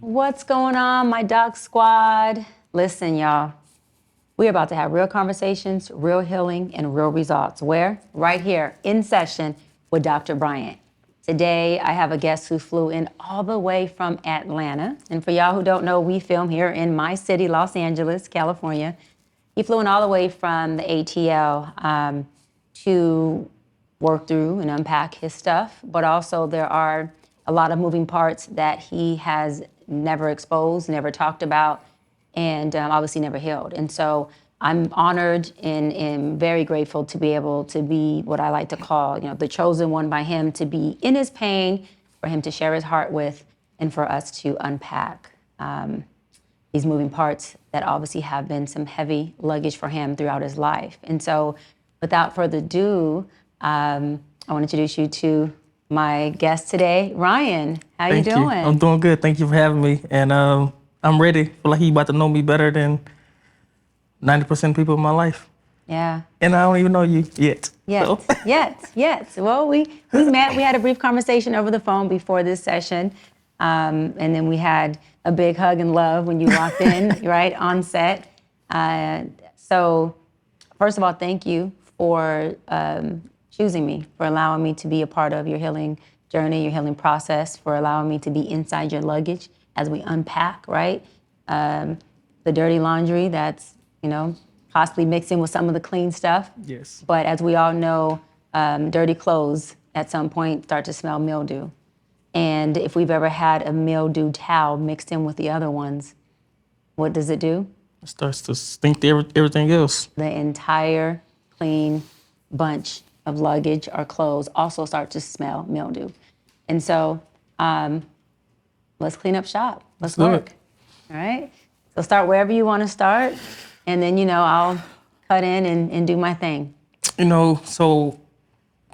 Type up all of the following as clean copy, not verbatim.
What's going on, my doc squad? Listen, y'all, we're about to have real conversations, real healing, and real results. Where? Right here in session with Dr. Bryant. Today, I have a guest who flew in all the way from Atlanta. And for y'all who don't know, we film here in my city, Los Angeles, California. He flew in all the way from the ATL to work through and unpack his stuff, but also there are a lot of moving parts that he has never exposed, never talked about, and obviously never healed. And so I'm honored and very grateful to be able to be what I like to call, the chosen one by him, to be in his pain, for him to share his heart with, and for us to unpack these moving parts that obviously have been some heavy luggage for him throughout his life. And so without further ado, I want to introduce you to my guest today, Ryan. How you doing? I'm doing good. Thank you for having me. And I'm ready. Feel like you about to know me better than 90% of people in my life. Yeah. And I don't even know you yet. Yes. So. Yes. Well, we met. We had a brief conversation over the phone before this session, and then we had a big hug and love when you walked in, right on set. So, first of all, thank you for choosing me, for allowing me to be a part of your healing journey, your healing process, for allowing me to be inside your luggage as we unpack, right? The dirty laundry that's, possibly mixed in with some of the clean stuff. Yes. But as we all know, dirty clothes at some point start to smell mildew. And if we've ever had a mildew towel mixed in with the other ones, what does it do? It starts to stink to everything else. The entire clean bunch of luggage or clothes also start to smell mildew. And so let's clean up shop. Let's work. All right? So start wherever you want to start. And then, I'll cut in and do my thing. So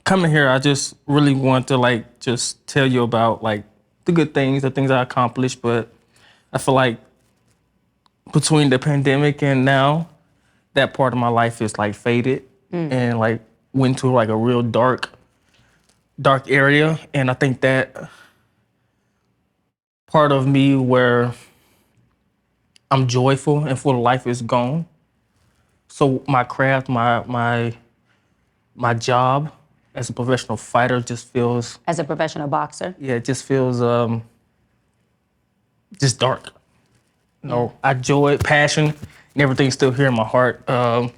coming here, I just really want to just tell you about the good things, the things I accomplished. But I feel like between the pandemic and now, that part of my life is faded and went to a real dark area. And I think that part of me where I'm joyful and full of life is gone. So my craft, my job as a professional fighter just feels... As a professional boxer? Yeah, it just feels just dark. I joy, passion, and everything's still here in my heart. But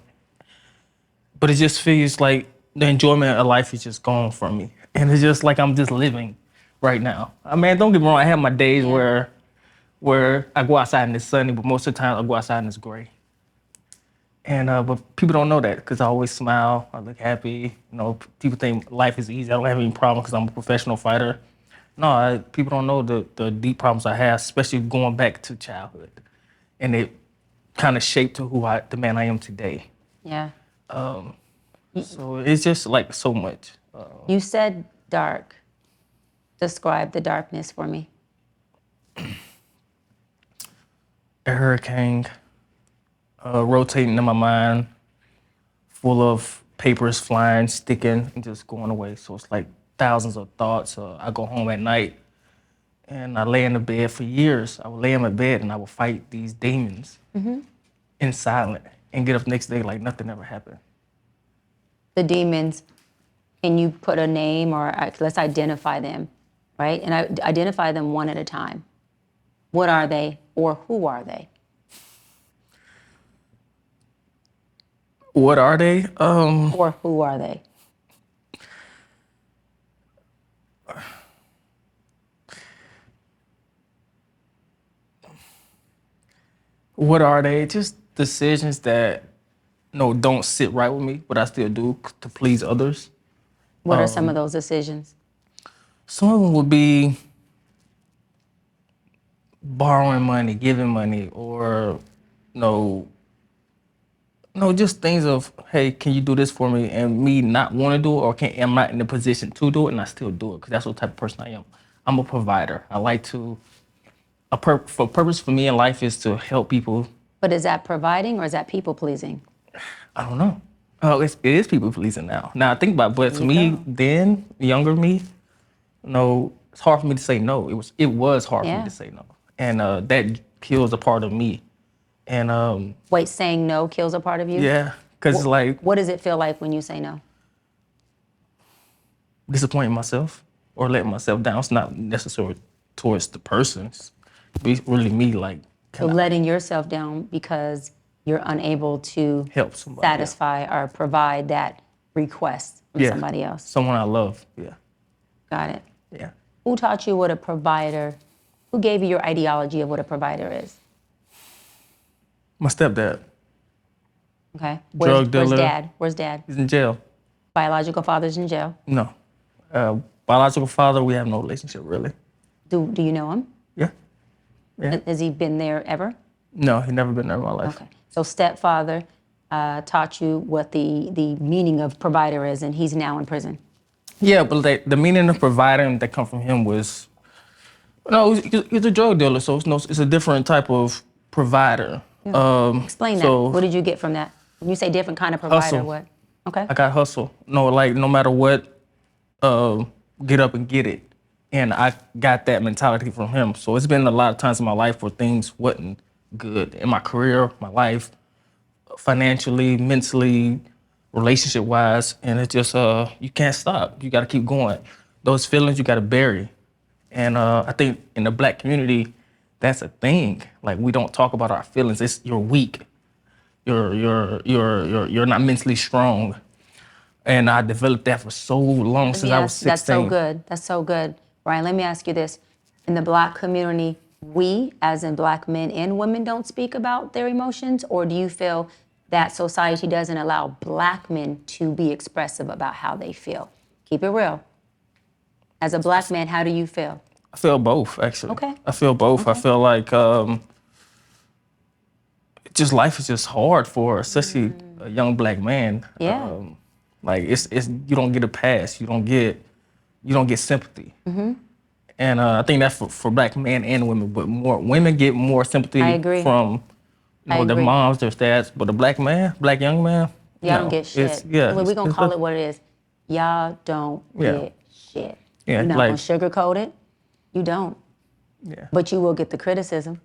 it just feels like the enjoyment of life is just gone from me. And it's just like I'm just living right now. I mean, don't get me wrong, I have my days where I go outside and it's sunny, but most of the time I go outside and it's gray. And but people don't know that because I always smile, I look happy. People think life is easy. I don't have any problem because I'm a professional fighter. No, people don't know the deep problems I have, especially going back to childhood. And it kind of shaped to the man I am today. Yeah. So it's just so much. You said dark. Describe the darkness for me. A hurricane rotating in my mind, full of papers flying, sticking, and just going away. So it's thousands of thoughts. I go home at night and I lay in the bed for years. I would lay in my bed and I would fight these demons in silence and get up the next day like nothing ever happened. The demons, can you put a name or let's identify them, right? And identify them one at a time. What are they or who are they? What are they? Or who are they? What are they? Just decisions that don't sit right with me, but I still do to please others. What are some of those decisions? Some of them would be borrowing money, giving money, or just things of, hey, can you do this for me? And me not want to do it, or I'm not in the position to do it, and I still do it, because that's what type of person I am. I'm a provider. I like to, purpose for me in life is to help people. But is that providing or is that people pleasing? I don't know. It is people pleasing now. Now I think about it, but for me, younger me, it's hard for me to say no. It was hard for me to say no. and that kills a part of me. And Wait, saying no kills a part of you? yeah, because it's like What does it feel like when you say no? disappointing myself or letting myself down. It's not necessarily towards the person. It's really me, like, So can I letting yourself down because you're unable to help somebody? satisfy or provide that request from Yeah. somebody else. Someone I love. Yeah. Got it. Yeah. Who taught you what a provider, who gave you your ideology of what a provider is? My stepdad. Okay. Drug Where's dealer. dad? Where's dad? He's in jail. Biological father's in jail. No. Biological father, we have no relationship really. Do you know him? Yeah. Yeah. Has he been there ever? No, he never been there in my life. Okay. So stepfather taught you what the meaning of provider is, and he's now in prison. Yeah, but the meaning of providing that come from him was, no, he's a drug dealer, so it's a different type of provider. Explain that. so What did you get from that? When you say different kind of provider, Hustle. what? Okay. I got hustle. No, like no matter what, get up and get it. And I got that mentality from him. So it's been a lot of times in my life where things wasn't good in my career, my life, financially, mentally, relationship wise, and it's just you can't stop. You got to keep going. Those feelings you got to bury. And I think in the Black community, that's a thing. Like we don't talk about our feelings. It's you're weak. You're not mentally strong. And I developed that for so long since I was 16. That's so good. That's so good. Ryan, let me ask you this. In the Black community, we, as in Black men and women, don't speak about their emotions? Or do you feel that society doesn't allow Black men to be expressive about how they feel? Keep it real. As a Black man, how do you feel? I feel both, actually. Okay. I feel both. I feel like just life is just hard for, especially a young Black man. Yeah. Like it's you don't get a pass. You don't get sympathy. Mm-hmm. And I think that's for Black men and women, but more women get more sympathy I agree. from their agree. moms, their dads. But a Black young man, Y'all no, don't get shit. it's- Yeah, We're going to it's call it what it is. Y'all don't Yeah. get shit. Yeah, You're not like- going to sugarcoat it. You don't. Yeah, But you will get the criticism.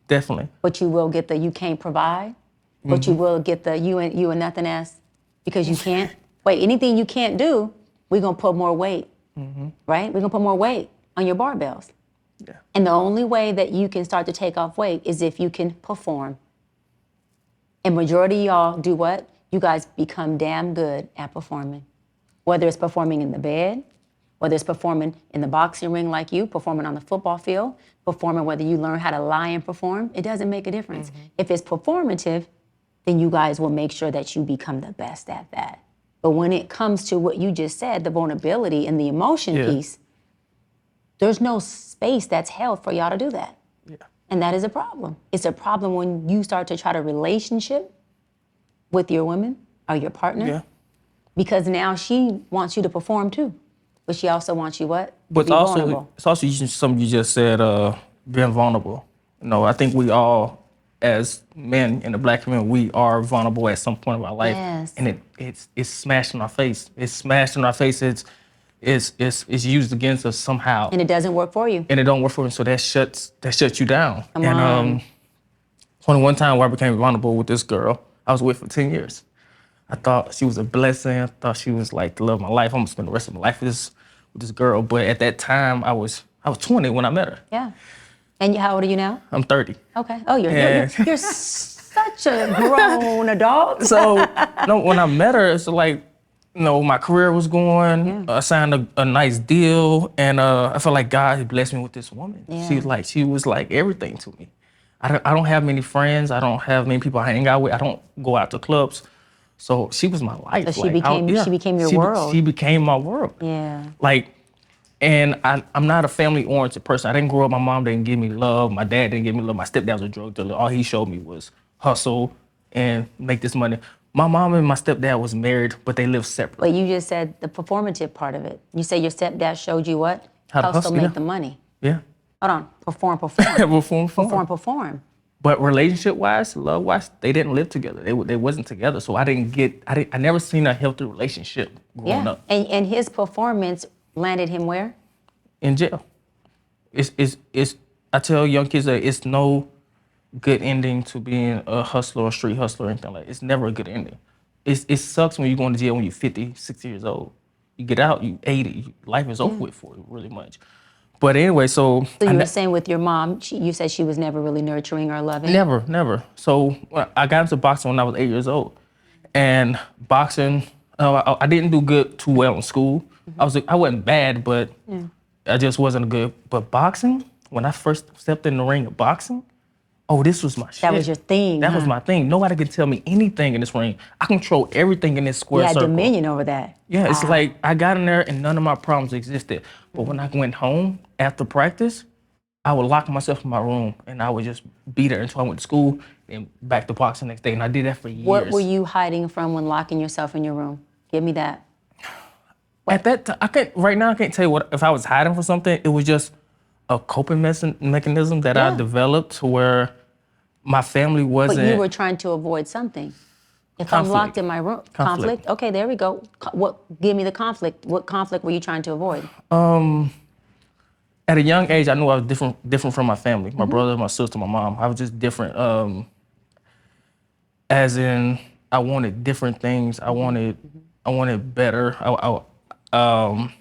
definitely. But you will get the you can't provide. But you will get the you and nothing else because you can't. Wait, anything you can't do, we're going to put more weight, right? We're going to put more weight on your barbells. Yeah. And the only way that you can start to take off weight is if you can perform. And majority of y'all do what? You guys become damn good at performing. Whether it's performing in the bed, whether it's performing in the boxing ring like you, performing on the football field, performing whether you learn how to lie and perform, it doesn't make a difference. If it's performative, then you guys will make sure that you become the best at that. But when it comes to what you just said, the vulnerability and the emotion Yeah. piece, there's no space that's held for y'all to do that. Yeah. And that is a problem. It's a problem when you start to try to relationship with your woman or your partner. Yeah. Because now she wants you to perform too. But she also wants you what? But Be also, vulnerable. it's also something you just said, being vulnerable. I think we all, as men in the Black community, we are vulnerable at some point of our life. Yes. And it's smashed in our face. It's smashed in our face. It's used against us somehow. And it doesn't work for you. And it don't work for me, so that shuts you down. Come and on. only one time where I became vulnerable with this girl, I was with for 10 years. I thought she was a blessing. I thought she was like the love of my life. I'm gonna spend the rest of my life with this girl. But at that time, I was 20 when I met her. Yeah. And how old are you now? I'm 30. Okay. Oh, Yeah. you're such a grown adult. So when I met her, it's like, my career was going. Yeah. I signed a nice deal, and I felt like God had blessed me with this woman. Yeah. She was like everything to me. I don't have many friends. I don't have many people I hang out with. I don't go out to clubs. So she was my life. So she became your world. She became my world. Yeah. And I'm not a family-oriented person. I didn't grow up. My mom didn't give me love. My dad didn't give me love. My stepdad was a drug dealer. All he showed me was hustle and make this money. My mom and my stepdad was married, but they lived separately. But you just said the performative part of it. You say your stepdad showed you what? How to hustle, make yeah. the money. Yeah. Hold on. Perform. Perform. But relationship-wise, love-wise, they didn't live together. They wasn't together. So I never seen a healthy relationship growing Yeah. up. And his performance landed him where? In jail. It's I tell young kids that it's no good ending to being a hustler or street hustler or anything like that. It's never a good ending. It sucks when you go into jail when you're 50, 60 years old. You get out, you 80, life is over with for you, really much. But anyway, so So you were saying with your mom, you said she was never really nurturing or loving? never. So I got into boxing when I was 8 years old. And boxing, I didn't do too well in school. I wasn't bad, but I just wasn't good. But boxing, when I first stepped in the ring of boxing, oh, this was my shit. That was your thing, That was my thing. Nobody could tell me anything in this ring. I control everything in this square You had circle. dominion over that. Yeah, it's like I got in there and none of my problems existed. But when I went home after practice, I would lock myself in my room and I would just be there until I went to school and back to boxing the next day. And I did that for years. What were you hiding from when locking yourself in your room? Give me that. At that time, right now I can't tell you what if I was hiding from something. It was just a coping mechanism that I developed to where my family wasn't. But you were trying to avoid something. If I'm locked in my room, conflict. Okay, there we go. Give me the conflict. What conflict were you trying to avoid? At a young age, I knew I was different from my family, my brother, my sister, my mom. I was just different. As in, I wanted different things. I wanted better. Me and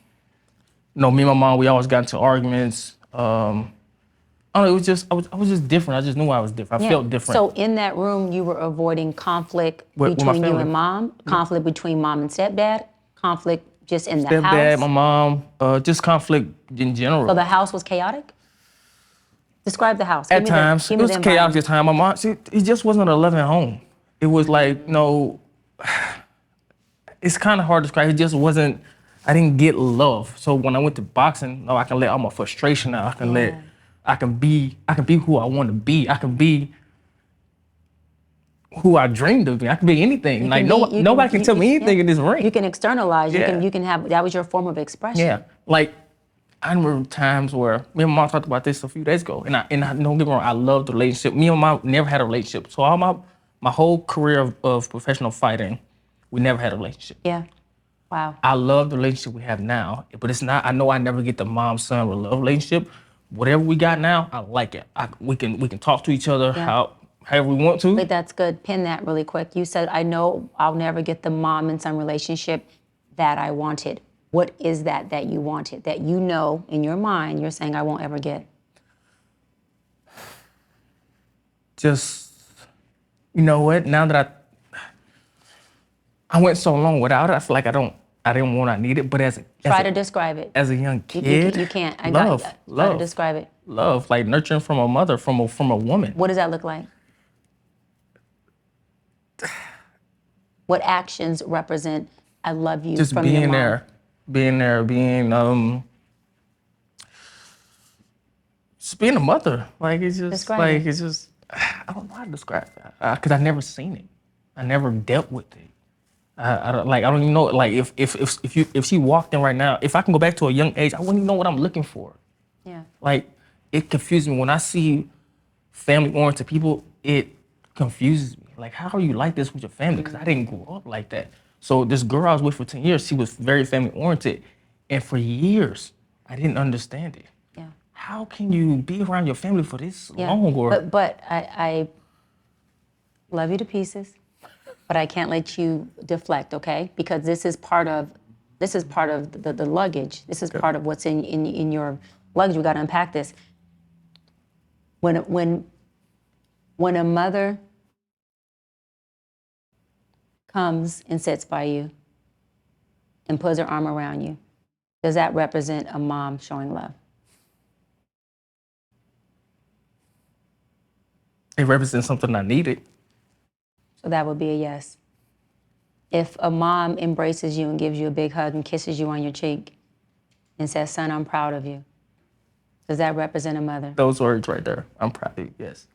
my mom, we always got into arguments. I don't know, it was just, I was just different. I just knew I was different. I felt different. So in that room, you were avoiding conflict between you and mom, conflict between mom and stepdad, conflict just in the house? Stepdad, my mom, just conflict in general. So the house was chaotic? Describe the house. At times, it was chaotic at times. My mom, it just wasn't a loving home. It was like, no, it's kind of hard to describe. It just wasn't, I didn't get love. So when I went to boxing, I can let all my frustration out. I can be who I want to be. I can be who I dreamed of being. I can be anything. Nobody can tell me anything in this ring. You can externalize. You can have, that was your form of expression. Yeah, like I remember times where me and my mom talked about this a few days ago, and I don't get me wrong, I loved the relationship. Me and my mom never had a relationship. So all my whole career of professional fighting, we never had a relationship. Yeah. Wow. I love the relationship we have now, but it's not. I know I never get the mom-son love relationship. Whatever we got now, I like it. We can talk to each other however we want to. Wait, that's good. Pin that really quick. You said, I know I'll never get the mom and son relationship that I wanted. What is that you wanted, that you know in your mind you're saying I won't ever get? Just, you know what? Now that I went so long without it, I feel like I didn't want, I need it. But try to describe it. As a young kid, you can't. Love. Try to describe it. Love, like nurturing from a mother, from a woman. What does that look like? What actions represent I love you just from your mom? Just being a mother. Like it's just Describe it's just I don't know how to describe that because I never seen it. I never dealt with it. I don't even know. Like if she walked in right now, if I can go back to a young age, I wouldn't even know what I'm looking for. Yeah. Like it confuses me when I see family-oriented people. It confuses me. Like how are you like this with your family? Because I didn't grow up like that. So this girl I was with for 10 years, she was very family-oriented, and for years I didn't understand it. Yeah. How can you be around your family for this long? But I love you to pieces. But I can't let you deflect, okay? Because this is part of the luggage. This is part of what's in your luggage. We got to unpack this. When a mother comes and sits by you and puts her arm around you, does that represent a mom showing love? It represents something I needed. So that would be a yes. If a mom embraces you and gives you a big hug and kisses you on your cheek and says, son, I'm proud of you, does that represent a mother? Those words right there, I'm proud of you, yes.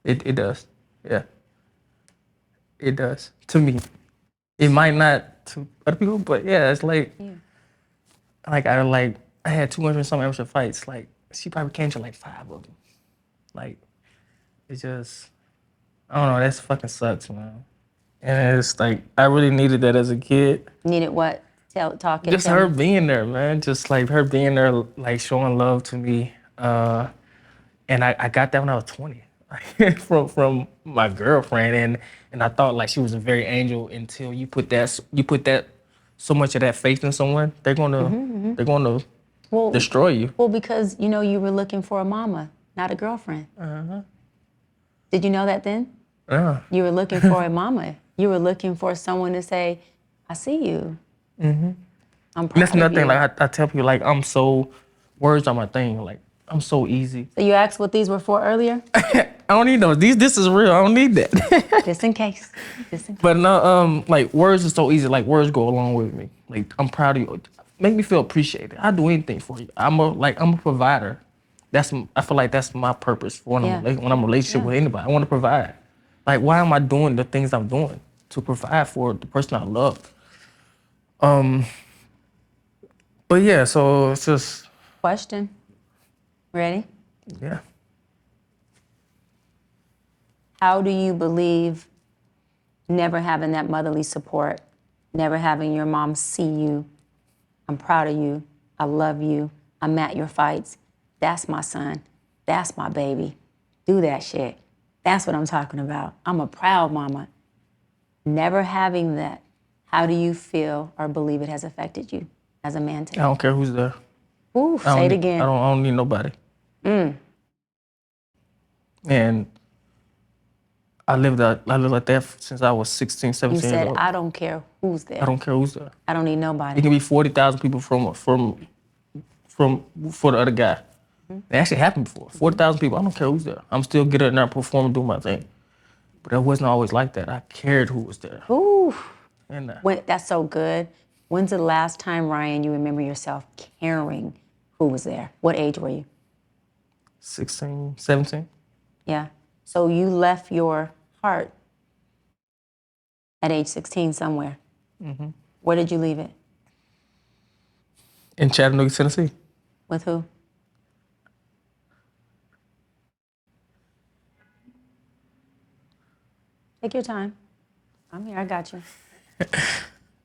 It does, yeah. It does, to me. It might not to other people, but yeah, it's like, I had 200 some amateur fights. Like, she probably came to like 5 of them. Like, it's just, I don't know, that fucking sucks, man. And it's like, I really needed that as a kid. Needed what? Talk it. Just her being there, man. Just like her being there, like showing love to me. And I got that when I was 20 from my girlfriend, and I thought like she was a very angel until you put that so much of that faith in someone, they're gonna Well, destroy you. well, because you were looking for a mama, not a girlfriend. Did you know that then? Yeah. You were looking for a mama. You were looking for someone to say, "I see you. I'm And proud that's of another you." thing. Like I tell people, like words are my thing. Like I'm so easy. So you asked what these were for earlier, I don't need those. This is real. I don't need that. just in case. Just in case. But no, like words are so easy. Like words go along with me. Like I'm proud of you. Make me feel appreciated. I do anything for you. I'm a provider. I feel like that's my purpose when Yeah. when I'm in a relationship with anybody. I want to provide. Like why am I doing the things I'm doing to provide for the person I love? But yeah, so it's just Question. Ready? yeah. How do you believe never having that motherly support, never having your mom see you, "I'm proud of you, I love you, I'm at your fights, that's my son, that's my baby, do that shit. That's what I'm talking about. I'm a proud mama." Never having that, how do you feel or believe it has affected you as a man I today? don't care who's there. Ooh, I say don't it need, again. I don't need nobody. And I lived like that since I was 16, You 17 years said, old. "I don't care who's there. I don't care who's there. I don't need It nobody." can be 40,000 people from for the other guy. It actually happened before. 40,000 people. I don't care who's there. I'm still getting there, performing, doing my thing. But it wasn't always like that. I cared who was there. Ooh, And that's so good. When's the last time, Ryan, you remember yourself caring who was there? What age were you? 16, 17. Yeah. So you left your heart at age 16 somewhere. Where did you leave it? In Chattanooga, Tennessee. With who? Take your time. I'm here. I got you.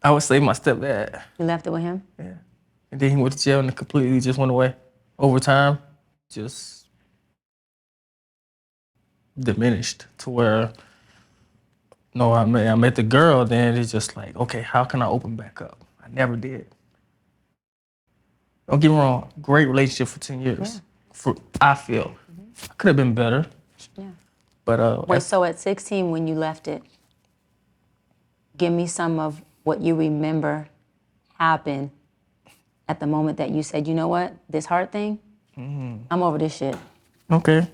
I would say my stepdad. You left it with him? Yeah. And then he went to jail and it completely just went away. Over time, just diminished to where no, I met the girl, then it's just like, okay, how can I open back up? I never did. Don't get me wrong, great relationship for 10 years. I feel. I could have been better. Yeah. But Wait, so at 16 when you left it, give me some of what you remember happened at the moment that you said, "You know what, this heart thing, I'm over this shit." okay.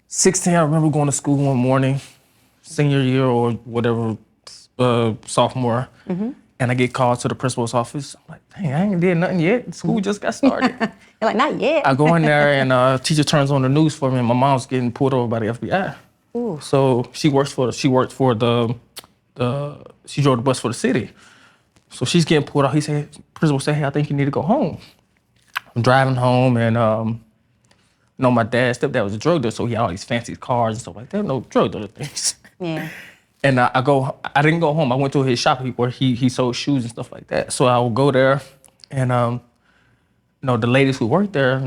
16, I remember going to school one morning, senior year or whatever, sophomore, and I get called to the principal's office. I'm like, dang, I ain't did nothing yet. School just got started. You're like, "Not yet." I go in there and teacher turns on the news for me, and my mom's getting pulled over by the FBI. Ooh. So she worked for she drove the bus for the city. So she's getting pulled out. Principal said, hey, I think you need to go home. I'm driving home and my stepdad was a drug dealer, so he had all these fancy cars and stuff like that. No drug dealer things. Yeah. And I didn't go home. I went to his shop where he sold shoes and stuff like that. So I would go there and the ladies who worked there,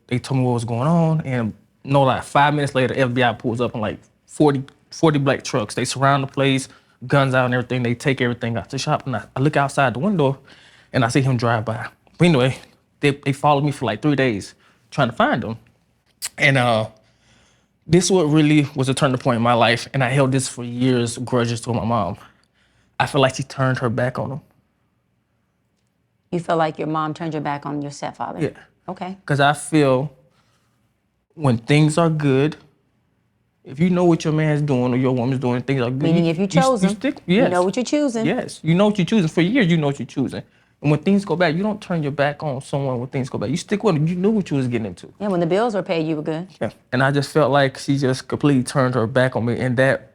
they told me what was going on. And like 5 minutes later, FBI pulls up in like 40 black trucks. They surround the place, guns out and everything. They take everything out the shop. And I look outside the window and I see him drive by. But anyway, they followed me for like 3 days trying to find him. And this what really was a turning point in my life. And I held this for years, grudges to my mom. I feel like she turned her back on him. You feel like your mom turned your back on your stepfather? Yeah. Okay. Because I feel when things are good, if you know what your man's doing or your woman's doing, things are good. Meaning if you chose him, yes. you know what you're choosing. Yes, you know what you're choosing. For years, you know what you're choosing. And when things go bad, you don't turn your back on someone when things go bad. You stick with them. You knew what you was getting into. Yeah, when the bills were paid, you were good. Yeah. And I just felt like she just completely turned her back on me. And that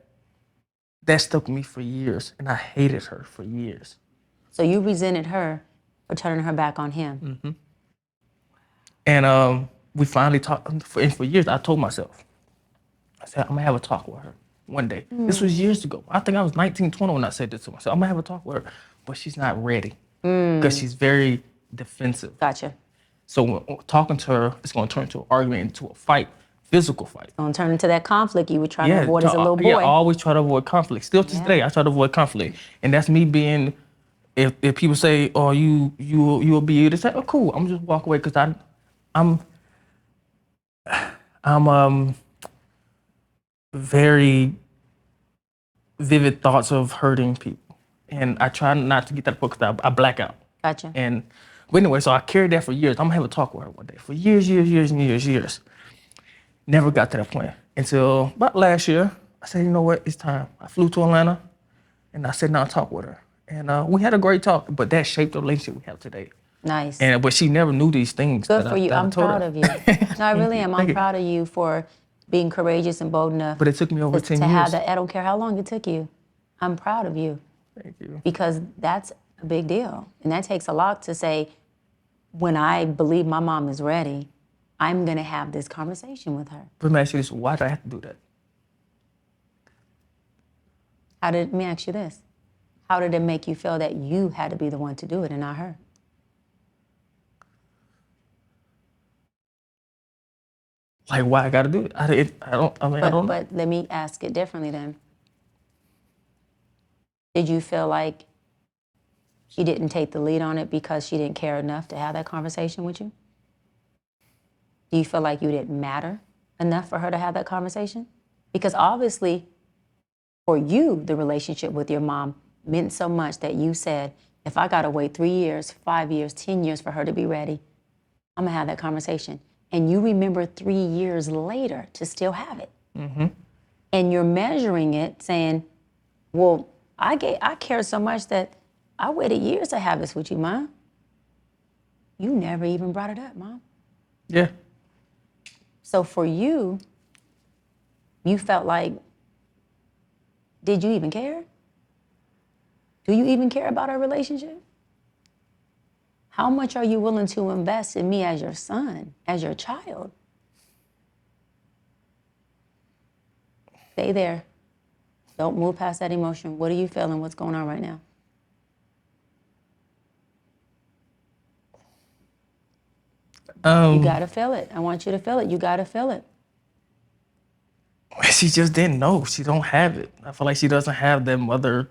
stuck with me for years. And I hated her for years. So you resented her for turning her back on him. And we finally talked. And for years, I told myself, I said, I'm going to have a talk with her one day. This was years ago. I think I was 19, 20 when I said this to myself. I'm going to have a talk with her. But she's not ready because she's very defensive. Gotcha. So when talking to her, it's going to turn into an argument, into a fight, physical fight. Gonna turn into that conflict you were trying to avoid as a little boy. Yeah, I always try to avoid conflict. Still to this day, I try to avoid conflict. And that's me being, if people say, oh, you'll be able to say, oh, cool, I'm just walk away because I'm very vivid thoughts of hurting people. And I try not to get that because I black out. Gotcha. But anyway, so I carried that for years. I'm gonna have a talk with her one day. For years. Never got to that point until about last year. I said, you know what, it's time. I flew to Atlanta and I sat down and talked with her. And we had a great talk, but that shaped the relationship we have today. Nice. But she never knew these things. Good for you. I'm proud of you. No, I really am. I'm proud of you for being courageous and bold enough. But it took me over 10 years. To have that, I don't care how long it took you. I'm proud of you. Thank you. Because that's a big deal. And that takes a lot to say, when I believe my mom is ready, I'm going to have this conversation with her. But let me ask you this, why did I have to do that? Let me ask you this. How did it make you feel that you had to be the one to do it and not her? Like, why I gotta do it? I don't know. But let me ask it differently then. Did you feel like she didn't take the lead on it because she didn't care enough to have that conversation with you? Do you feel like you didn't matter enough for her to have that conversation? Because obviously, for you, the relationship with your mom meant so much that you said, if I gotta wait 3 years, 5 years, 10 years for her to be ready, I'm gonna have that conversation. And you remember 3 years later to still have it. Mm-hmm. And you're measuring it saying, well, I cared so much that I waited years to have this with you, Mom. You never even brought it up, Mom. Yeah. So for you, you felt like, did you even care? Do you even care about our relationship? How much are you willing to invest in me as your son, as your child? Stay there. Don't move past that emotion. What are you feeling? What's going on right now? You gotta feel it. I want you to feel it. You gotta feel it. She just didn't know. She don't have it. I feel like she doesn't have that mother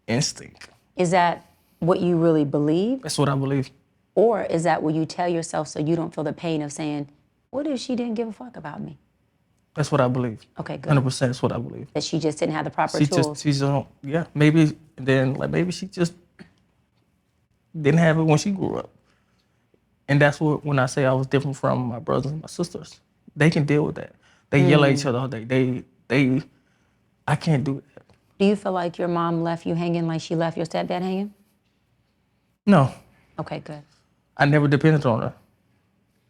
instinct. Is that what you really believe? That's what I believe. Or is that what you tell yourself so you don't feel the pain of saying, what if she didn't give a fuck about me? That's what I believe. Okay, good. 100% that's what I believe. That she just didn't have the proper tools. She's yeah, maybe she just didn't have it when she grew up. And that's what, when I say I was different from my brothers and my sisters, they can deal with that. They yell at each other all day. I can't do that. Do you feel like your mom left you hanging like she left your stepdad hanging? No. Okay, good. I never depended on her.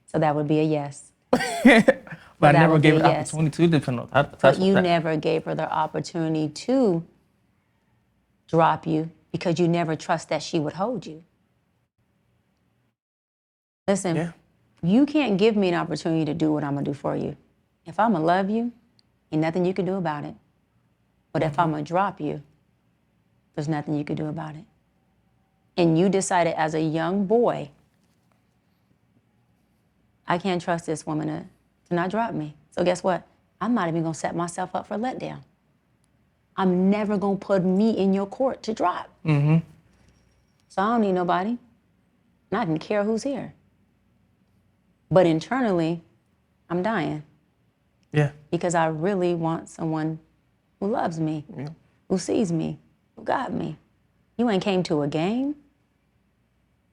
So that would be a yes. But I never gave her the opportunity to depend on her. But you never gave her the opportunity to drop you because you never trust that she would hold you. Listen, you can't give me an opportunity to do what I'm gonna do for you. If I'm gonna love you, ain't nothing you can do about it. But if I'm gonna drop you, there's nothing you can do about it. And you decided as a young boy, I can't trust this woman to not drop me. So guess what? I'm not even gonna set myself up for letdown. I'm never gonna put me in your court to drop. Mm-hmm. So I don't need nobody. And I didn't care who's here. But internally, I'm dying. Yeah. Because I really want someone who loves me, who sees me, who got me. You ain't came to a game.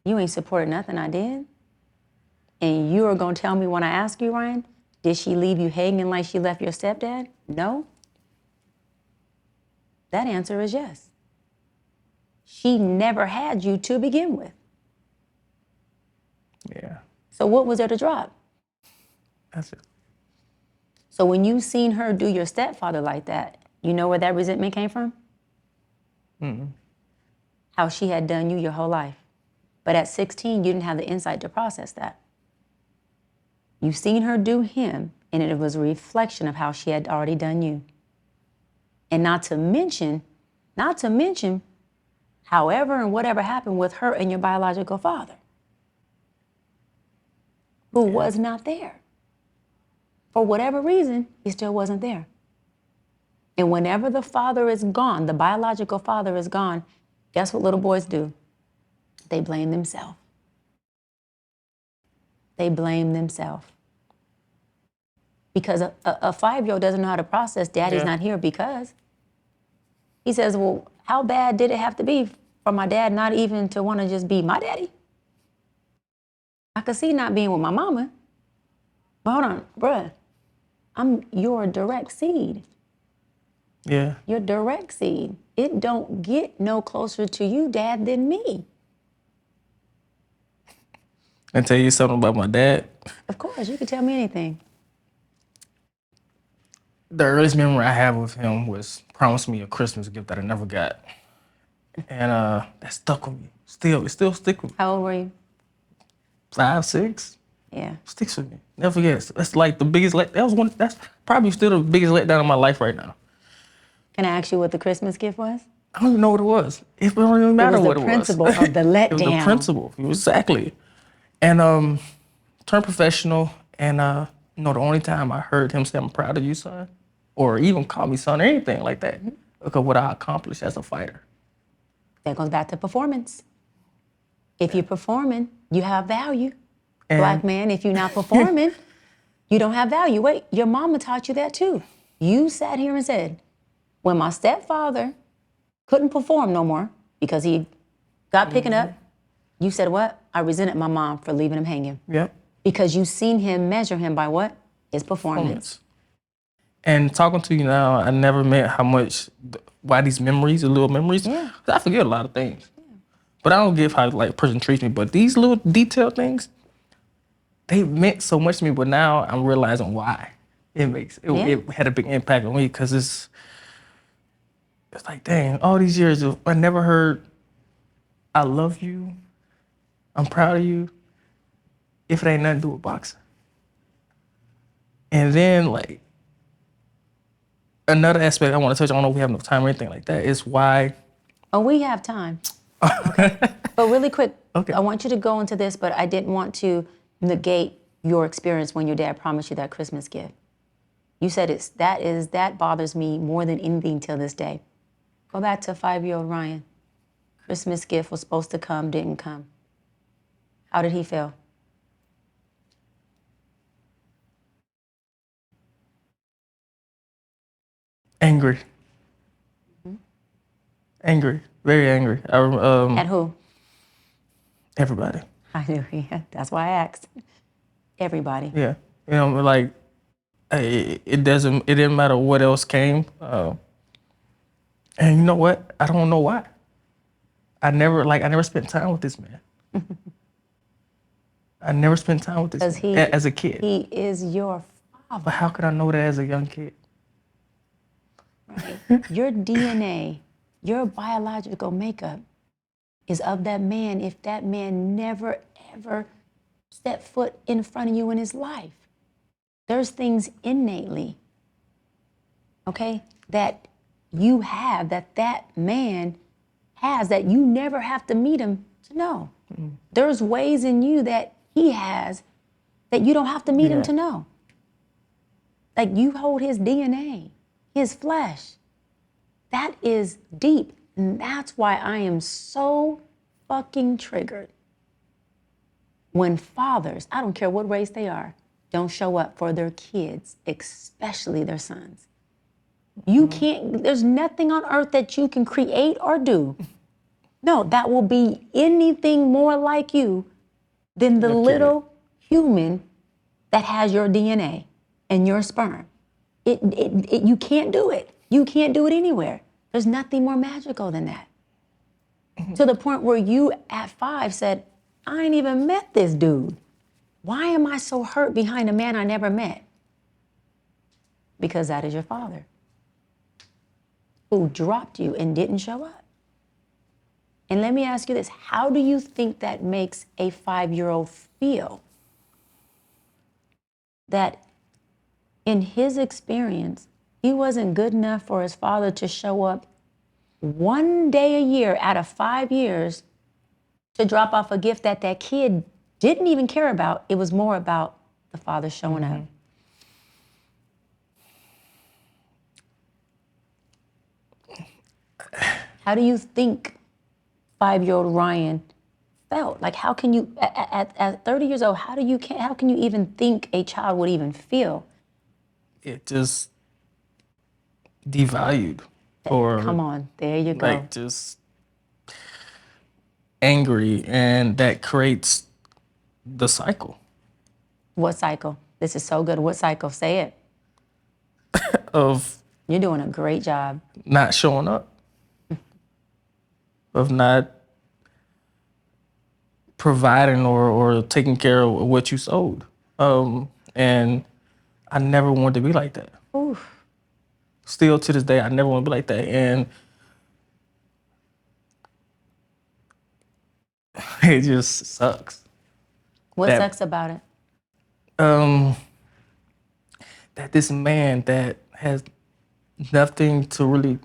You ain't supported nothing I did. And you are gonna tell me when I ask you, Ryan, did she leave you hanging like she left your stepdad? No. That answer is yes. She never had you to begin with. Yeah. So what was there to drop? That's it. So when you seen her do your stepfather like that, you know where that resentment came from? Mm-hmm. How she had done you your whole life. But at 16, you didn't have the insight to process that. You seen her do him, and it was a reflection of how she had already done you. And not to mention, however and whatever happened with her and your biological father. who was not there. For whatever reason, he still wasn't there. And whenever the father is gone, the biological father is gone, guess what little boys do? They blame themselves. They blame themselves. Because a 5-year-old doesn't know how to process daddy's not here because he says, well, how bad did it have to be for my dad not even to want to just be my daddy? I could see not being with my mama. But hold on, bruh. I'm your direct seed. Yeah. Your direct seed. It don't get no closer to you, Dad, than me. I tell you something about my dad. Of course, you can tell me anything. The earliest memory I have with him was promised me a Christmas gift that I never got. And that stuck with me. It still sticks with me. How old were you? 5, 6. Yeah. Sticks with me. Never forget. That's like the biggest that's probably still the biggest letdown in my life right now. Can I ask you what the Christmas gift was? I don't even know what it was. It don't even matter what it was. The principle of the letdown. It was the principle. Exactly. And turned professional, and the only time I heard him say, "I'm proud of you, son," or even call me son or anything like that, because what I accomplished as a fighter. That goes back to performance. If you're performing, you have value. And Black man, if you're not performing, you don't have value. Wait, your mama taught you that too. You sat here and said, when my stepfather couldn't perform no more because he got picking up, you said what? I resented my mom for leaving him hanging. Yep. Because you seen him measure him by what? His performance. And talking to you now, I never meant how much, why these memories, the little memories, 'cause I forget a lot of things. But I don't give how like a person treats me. But these little detailed things, they meant so much to me. But now I'm realizing why it had a big impact on me, because it's like, dang, all these years I never heard I love you, I'm proud of you, if it ain't nothing to do with boxing. And then like another aspect I want to touch on, I don't know if we have enough time or anything like that, is why. Oh, we have time. Okay. But really quick, Okay. I want you to go into this, but I didn't want to negate your experience when your dad promised you that Christmas gift. You said that bothers me more than anything till this day. Go back to 5-year-old Ryan. Christmas gift was supposed to come, didn't come. How did he feel? Angry. Angry. Very angry. At who? Everybody. I knew. Yeah, that's why I asked. Everybody. Yeah. Like, it didn't matter what else came. And you know what? I don't know why. I never spent time with this man. I never spent time with this man as a kid. He is your father. But how could I know that as a young kid? Right. Your DNA, your biological makeup is of that man if that man never, ever stepped foot in front of you in his life. There's things innately, okay, that you have, that man has, that you never have to meet him to know. Mm-hmm. There's ways in you that he has that you don't have to meet him to know. Like you hold his DNA, his flesh. That is deep. And that's why I am so fucking triggered when fathers, I don't care what race they are, don't show up for their kids, especially their sons. You can't, there's nothing on earth that you can create or do. No, that will be anything more like you than the little human that has your DNA and your sperm. You can't do it. You can't do it anywhere. There's nothing more magical than that. To the point where you at 5 said, I ain't even met this dude. Why am I so hurt behind a man I never met? Because that is your father who dropped you and didn't show up. And let me ask you this, how do you think that makes a 5-year-old feel? That in his experience, he wasn't good enough for his father to show up one day a year out of 5 years to drop off a gift that kid didn't even care about. It was more about the father showing up. How do you think 5-year-old Ryan felt? Like, how can you, at 30 years old, how can you even think a child would even feel? It just devalued, or Come on, there you go. like just angry, and that creates the cycle What cycle? This is so good. What cycle? Say it. of You're doing a great job. not showing up, of not providing or taking care of what you sowed. And I never wanted to be like that. Oof. Still to this day, I never want to be like that. And it just sucks. What That- sucks about it? That this man that has nothing to really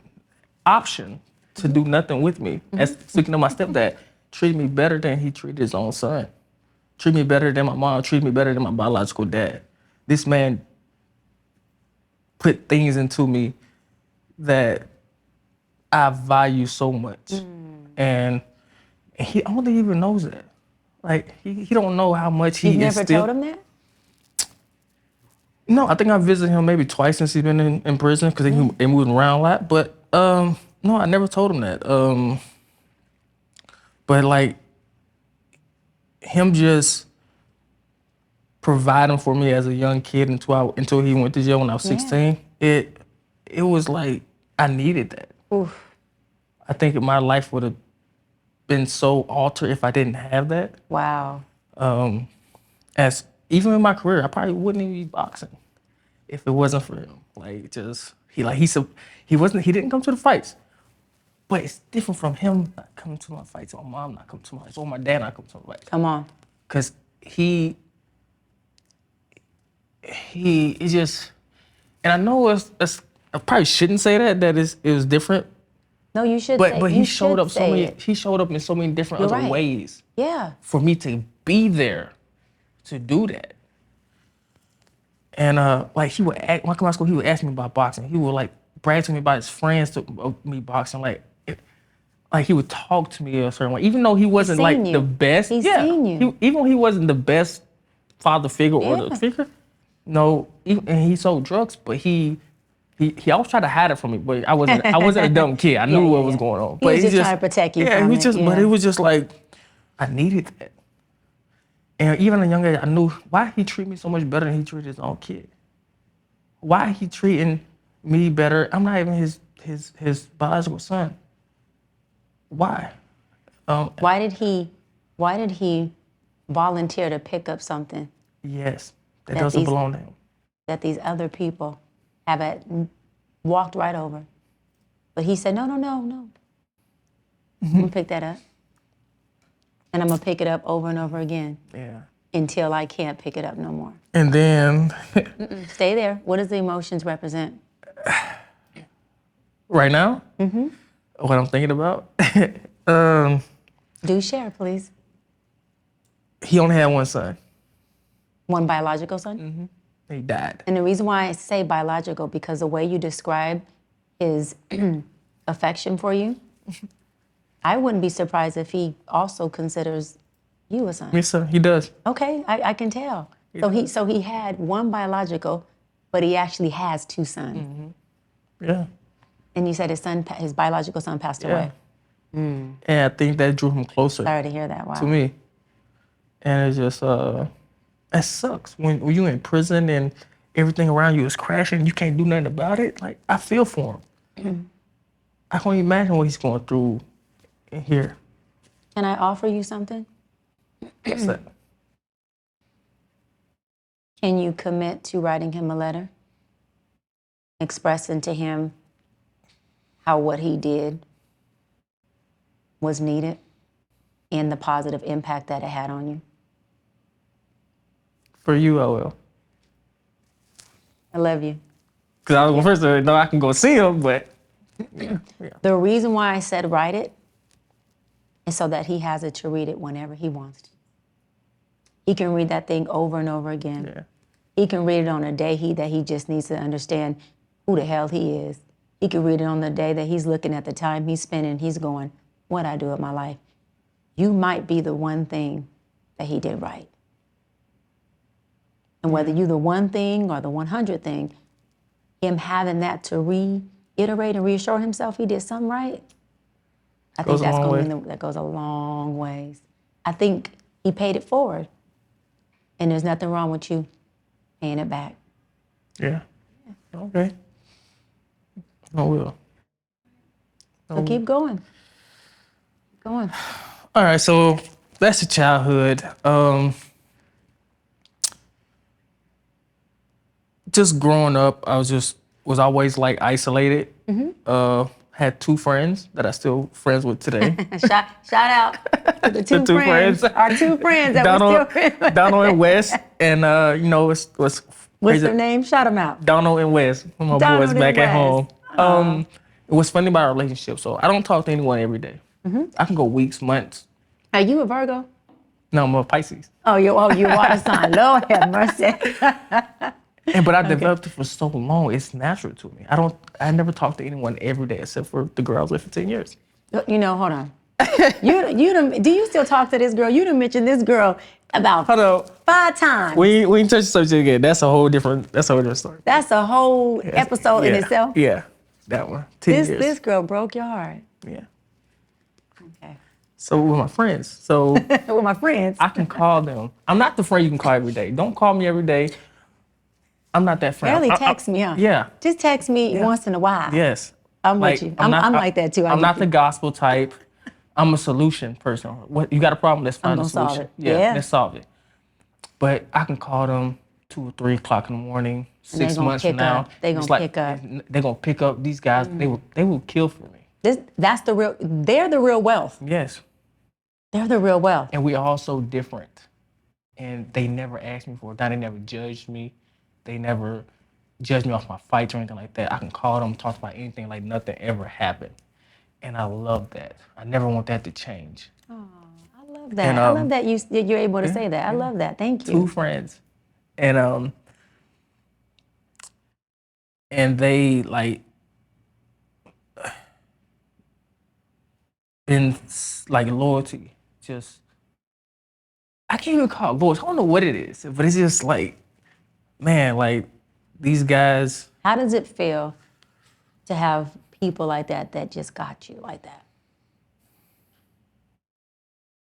option to do nothing with me, as speaking of my stepdad, treat me better than he treated his own son. Treat me better than my mom, treat me better than my biological dad. This man put things into me that I value so much. And he only even knows that. Like, he don't know how much he You've is never still. told him that? No, I think I visited him maybe twice since he's been in prison, because they moved around a lot. But no, I never told him that. But like, him just providing for me as a young kid until he went to jail when I was 16, it was like I needed that. Oof. I think my life would have been so altered if I didn't have that. Wow. As even in my career, I probably wouldn't even be boxing if it wasn't for him. Like, just he didn't come to the fights, but it's different from him not coming to my fights, or my mom not coming to my fights, or my dad not coming to my fights. Come on. Cause he is just, and I know I probably shouldn't say that it was different, No, you should but say but you he showed should up so say many. it. He showed up in so many different You're other right. ways Yeah. for me to be there to do that. And like, when I come out of school, he would ask me about boxing. He would like brag to me about his friends of me boxing. Like he would talk to me a certain way, even though he wasn't seen like you. the best. He's seen you. Even though he wasn't the best father figure or Yeah. the figure. No, and he sold drugs, but he always tried to hide it from me. But I wasn't a dumb kid. I knew what was going on. He But was just trying to protect you from it. But it was just like I needed that. And even at a young age, I knew why he treated me so much better than he treated his own kid. Why he treating me better? I'm not even his biological son. Why? Why did he volunteer to pick up something Yes, that That doesn't these- belong to him. that these other people walked right over? But he said, no. I'm gonna pick that up. And I'm gonna pick it up over and over again Yeah. until I can't pick it up no more. And then Stay there. What does the emotions represent? right now, what I'm thinking about, Do share, please. he only had one son. One biological son? He died. And the reason why I say biological, because the way you describe his affection for you, I wouldn't be surprised if he also considers you a son. Yes, sir. He does. Okay, I can tell. So he had one biological, but he actually has two sons. Yeah. And you said his biological son passed away. And I think that drew him closer Sorry to hear that. Wow. to me. And it's just, it sucks when you in prison and everything around you is crashing. You can't do nothing about it. Like, I feel for him. I can't imagine what he's going through in here. Can I offer you something? What's that? Can you commit to writing him a letter, expressing to him how what he did was needed and the positive impact that it had on you? For you, I will. I love you. Because I was first to know I can go see him, but The reason why I said write it is so that he has it to read it whenever he wants to. He can read that thing over and over again. Yeah. He can read it on a day that he just needs to understand who the hell he is. He can read it on the day that he's looking at the time he's spending. He's going, what I do with my life. You might be the one thing that he did right. And whether you the one thing or the 100 thing, him having that to reiterate and reassure himself he did something right, I think that's going to mean that goes a long ways. I think he paid it forward. And there's nothing wrong with you paying it back. Yeah. Okay. I will. So keep going. Keep going. All right, so that's the childhood. Just growing up, I was always like isolated. Had 2 friends that I still friends with today. shout out to the two friends. Our 2 friends that Donald, we're still friends with. Donald and Wes, and what's What's crazy? their name? Shout them out. Donald and Wes, my Donald boys and back at Wes. home. What's funny about our relationship? So I don't talk to anyone every day. I can go weeks, months. Are you a Virgo? No, I'm a Pisces. Oh, you water sign. Lord have mercy. But I developed it for so long. It's natural to me. I never talk to anyone every day except for the girl I was with for 10 years. You know, hold on. Do you still talk to this girl? You done mentioned this girl about Hold on. 5 times. We ain't touch the subject again. That's a whole different story. That's a whole episode in itself. Yeah, that one. 10 years. This girl broke your heart. Yeah. Okay. So with my friends. So With my friends. I can call them. I'm not the friend you can call every day. Don't call me every day. I'm not that friend. Barely text me, huh? Yeah. Just text me once in a while. Yes. I'm with you. I'm like that too. I'm not the gospel type. I'm a solution person. What you got a problem? Let's find a gonna solve solution. it. Yeah. Let's solve it. But I can call them 2 or 3 o'clock in the morning, 6 months from now. They gonna pick up. They're gonna pick up. These guys, they will kill for me. They're the real wealth. Yes. They're the real wealth. And we all so different. And they never asked me for it. They never judged me. They never judged me off my fights or anything like that. I can call them, talk about anything like nothing ever happened. And I love that. I never want that to change. I love that. And, I love that you're able to say that. I love that. Thank you. 2 friends. And they like been like loyalty. Just I can't even call it loyalty. I don't know what it is, but it's just like, man, like these guys. How does it feel to have people like that just got you like that?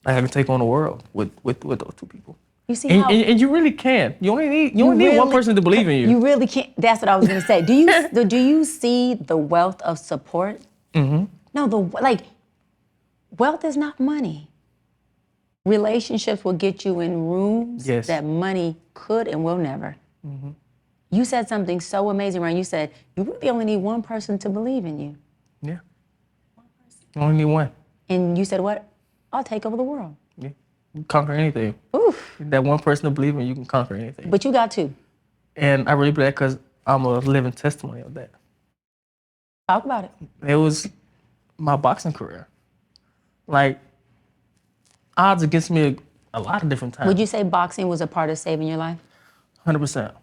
Like I can take on the world with those 2 people. You see And, how and you really can. You only need one person to believe in you. You really can't. That's what I was gonna say. Do you see the wealth of support? Mm-hmm. No, wealth is not money. Relationships will get you in rooms that money could and will never. Mm-hmm. You said something so amazing, Ryan. You said you really only need one person to believe in you. Yeah. You only need one. And you said what? I'll take over the world. Yeah. You can conquer anything. Oof. That one person to believe in, you can conquer anything. But you got 2. And I really believe that because I'm a living testimony of that. Talk about it. It was my boxing career. Like, odds against me a lot of different times. Would you say boxing was a part of saving your life? 100%.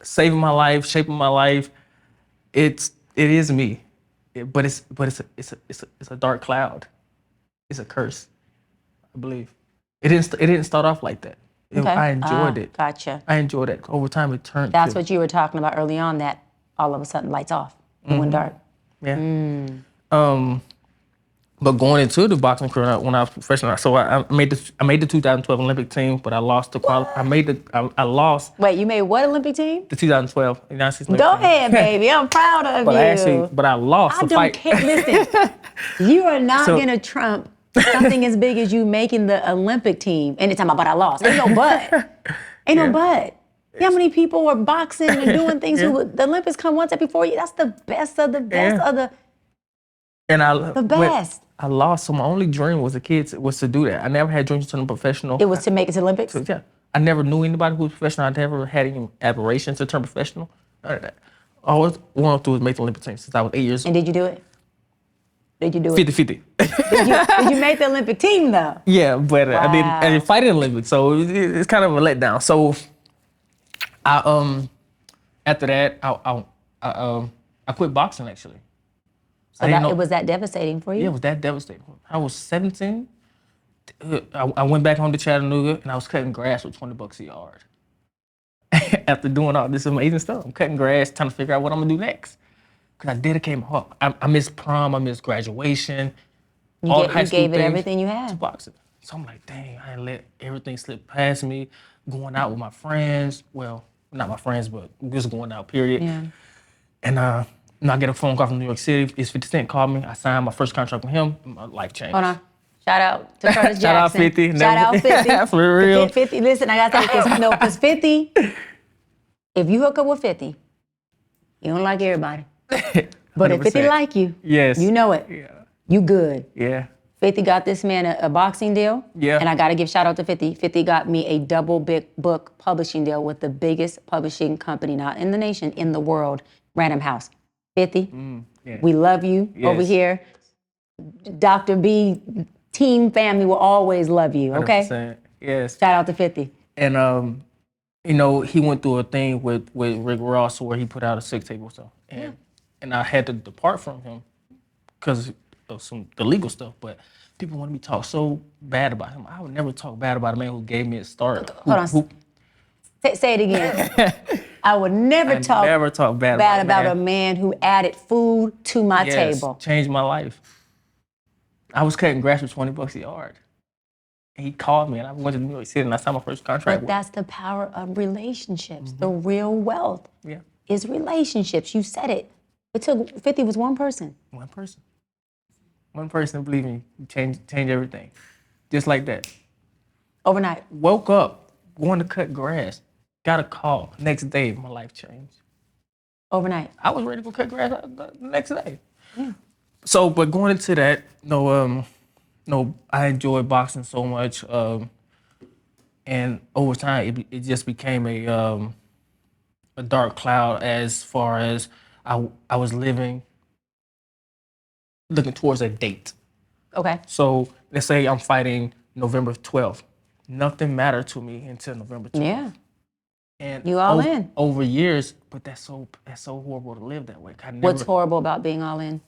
Saving my life, shaping my life. It is me, but it's a dark cloud. It's a curse, I believe. It didn't start off like that. Okay. I enjoyed it. Gotcha. I enjoyed it. Over time, it turned. That's what you were talking about early on. That all of a sudden lights off. It went dark. Yeah. But going into the boxing career when I was professional, so I made the 2012 Olympic team, but I lost the I lost. Wait, you made what Olympic team? The 2012 United States Olympic Go team. ahead, baby. I'm proud of you. But I lost I the don't fight. care. Listen, you are not So- gonna trump something as big as you making the Olympic team. Anytime about I lost. Ain't no but. Ain't no but. You know how many people were boxing and doing things who the Olympics come once every 4 years? That's the best of the best of the And the best. I lost, so my only dream was to do that. I never had dreams to turn professional. It was to make it to Olympics? Yeah. I never knew anybody who was professional. I never had any aspirations to turn professional. None of that. All I wanted to do was make the Olympic team since I was 8 years old. And did you do it? Did you do it? 50-50. Did you make the Olympic team though? Yeah, but Wow. I didn't fight in the Olympics, so it's kind of a letdown. So I after that I quit boxing actually. So it was that devastating for you? Yeah, it was that devastating. I was 17. I went back home to Chattanooga and I was cutting grass with $20 a yard. After doing all this amazing stuff, I'm cutting grass, trying to figure out what I'm gonna do next. Cause I dedicated my heart. I missed prom, I missed graduation. You gave it everything you had. To boxing. So I'm like, dang, I ain't let everything slip past me. Going out with my friends. Well, not my friends, but just going out, period. Yeah. And I get a phone call from New York City. It's 50 Cent called me. I signed my first contract with him. My life changed. Hold on. Shout out to Curtis Jackson. Shout out 50. Shout out 50. For real. 50. Listen, I gotta say this. Because 50, if you hook up with 50, you don't like everybody. But if 50 like you, yes, you know it. Yeah. You good. Yeah. 50 got this man a boxing deal. Yeah. And I got to give shout out to 50. 50 got me a double big book publishing deal with the biggest publishing company, not in the nation, in the world, Random House. 50, Yeah. we love you over here. Dr. B, team family will always love you, okay? 100%. Yes. Shout out to 50. And, you know, he went through a thing with Rick Ross where he put out a sex tape or so. And I had to depart from him because of the legal stuff, but people wanted me to talk so bad about him. I would never talk bad about a man who gave me a start. Hold on. Say it again. I would never talk bad about a man who added food to my table. Changed my life. I was cutting grass with $20 a yard. And he called me and I went to New York City and I signed my first contract. But that's the power of relationships. The real wealth is relationships. You said it. It took 50 was one person. One person. One person, believe me, change everything. Just like that. Overnight. Woke up, going to cut grass. Got a call. Next day, my life changed. Overnight. I was ready to go cut grass the next day. Yeah. So, but going into that, I enjoyed boxing so much. And over time, it just became a dark cloud as far as I was looking towards a date. Okay. So let's say I'm fighting November 12th. Nothing mattered to me until November 12th. Yeah. And you all in. Over years, but that's so horrible to live that way. What's horrible about being all in?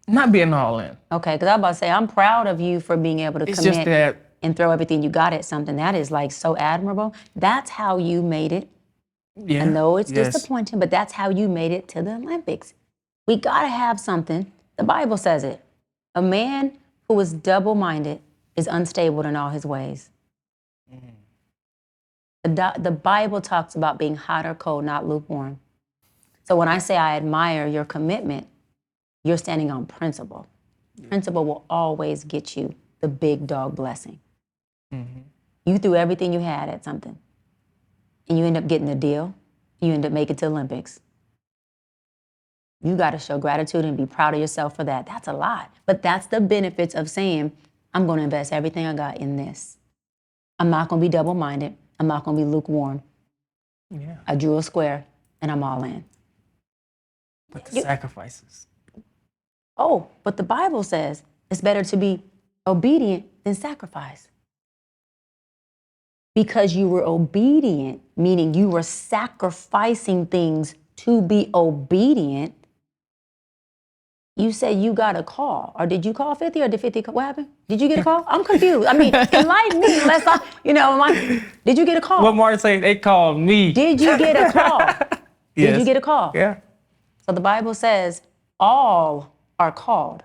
Not being all in. Okay, because I was about to say, I'm proud of you for being able to commit and throw everything you got at something. That is like so admirable. That's how you made it. Yeah. I know it's disappointing, but that's how you made it to the Olympics. We gotta have something. The Bible says it. A man who is double-minded is unstable in all his ways. The Bible talks about being hot or cold, not lukewarm. So when I say I admire your commitment, you're standing on principle. Principle will always get you the big dog blessing. You threw everything you had at something, and you end up getting a deal. You end up making it to Olympics. You got to show gratitude and be proud of yourself for that. That's a lot. But that's the benefits of saying, I'm going to invest everything I got in this. I'm not going to be double-minded. I'm not going to be lukewarm. Yeah. I drew a square, and I'm all in. But the sacrifices. Oh, but the Bible says it's better to be obedient than sacrifice. Because you were obedient, meaning you were sacrificing things to be obedient, you said you got a call. Or did you call 50 or did 50 call? What happened? Did you get a call? I'm confused. I mean, enlighten me unless did you get a call? What Martin say? They called me. Did you get a call? Yes. Did you get a call? Yeah. So the Bible says all are called.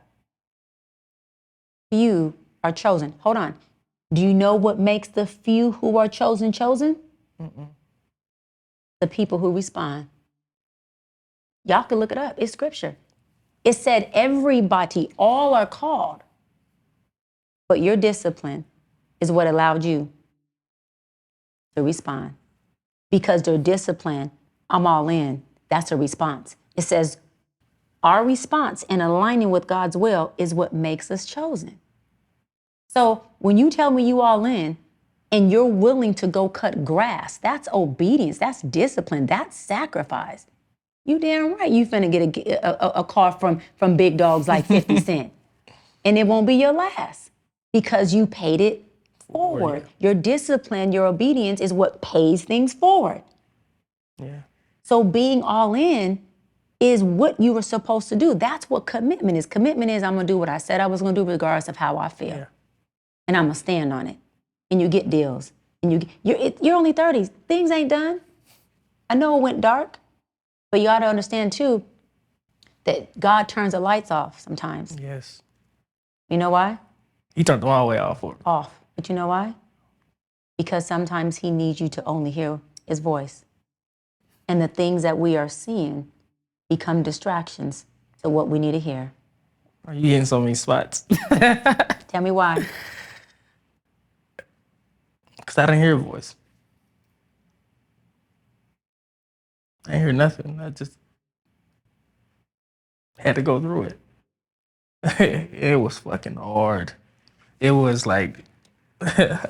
Few are chosen. Hold on. Do you know what makes the few who are chosen? The people who respond. Y'all can look it up. It's scripture. It said everybody, all are called. But your discipline is what allowed you to respond. Because their discipline, I'm all in, that's a response. It says our response in aligning with God's will is what makes us chosen. So when you tell me you all in and you're willing to go cut grass, that's obedience, that's discipline, that's sacrifice. You damn right you finna get a call from big dogs like 50 Cent. And it won't be your last because you paid it forward. Your discipline, your obedience is what pays things forward. Yeah. So being all in is what you were supposed to do. That's what commitment is. Commitment is I'm gonna do what I said I was gonna do regardless of how I feel. Yeah. And I'm gonna stand on it. And you get deals. And you're only 30. Things ain't done. I know it went dark, but you ought to understand too that God turns the lights off sometimes. Yes. You know why? He turned the wrong way off for me. Off. But you know why? Because sometimes he needs you to only hear his voice. And the things that we are seeing become distractions to what we need to hear. Are you hitting so many spots? Tell me why. Because I didn't hear a voice. I didn't hear nothing. I just had to go through it. It was fucking hard. It was like I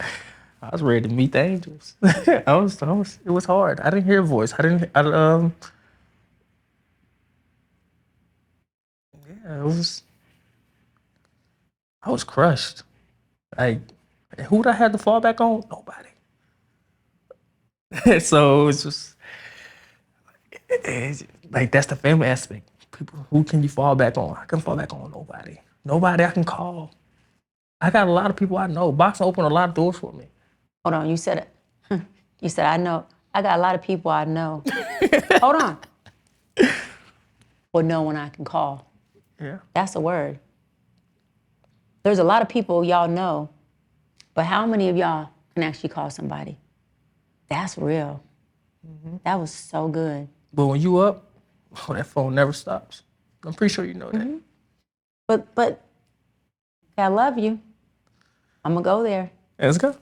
was ready to meet the angels. It was hard. I didn't hear a voice. Yeah, I was crushed. Like, who'd I have to fall back on? Nobody. So it's just, like, that's the family aspect. People, who can you fall back on? I can fall back on nobody. Nobody I can call. I got a lot of people I know. Boxing opened a lot of doors for me. Hold on, you said I know. I got a lot of people I know. Hold on. Or no one I can call. Yeah. That's a word. There's a lot of people y'all know, but how many of y'all can actually call somebody? That's real. That was so good. But when you up, that phone never stops. I'm pretty sure you know that. But I love you. I'm gonna go there. Let's go.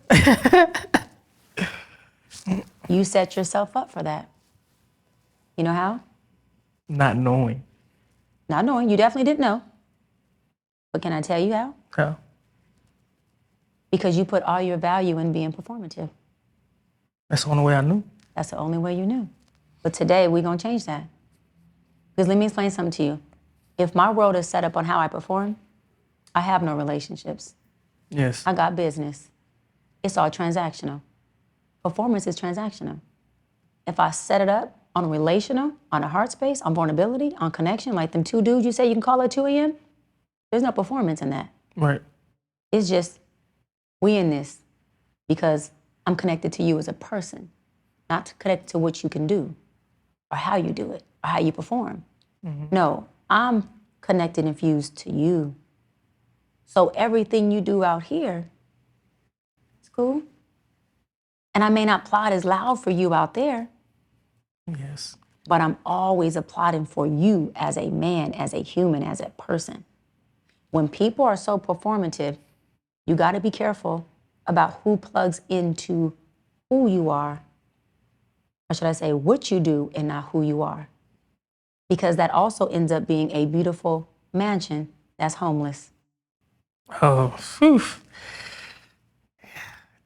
You set yourself up for that. You know how? Not knowing. Not knowing. You definitely didn't know. But can I tell you how? How? Because you put all your value in being performative. That's the only way I knew. That's the only way you knew. But today, we're gonna change that. Because let me explain something to you. If my world is set up on how I perform, I have no relationships. Yes. I got business. It's all transactional. Performance is transactional. If I set it up on a relational, on a heart space, on vulnerability, on connection, like them two dudes you say you can call at 2 a.m., there's no performance in that. Right. It's just, we in this because I'm connected to you as a person, not connected to what you can do or how you do it or how you perform. No, I'm connected and fused to you. So everything you do out here, it's cool. And I may not plot as loud for you out there, Yes. but I'm always applauding for you as a man, as a human, as a person. When people are so performative, you got to be careful about who plugs into who you are, or should I say what you do and not who you are. Because that also ends up being a beautiful mansion that's homeless. Oh, phew.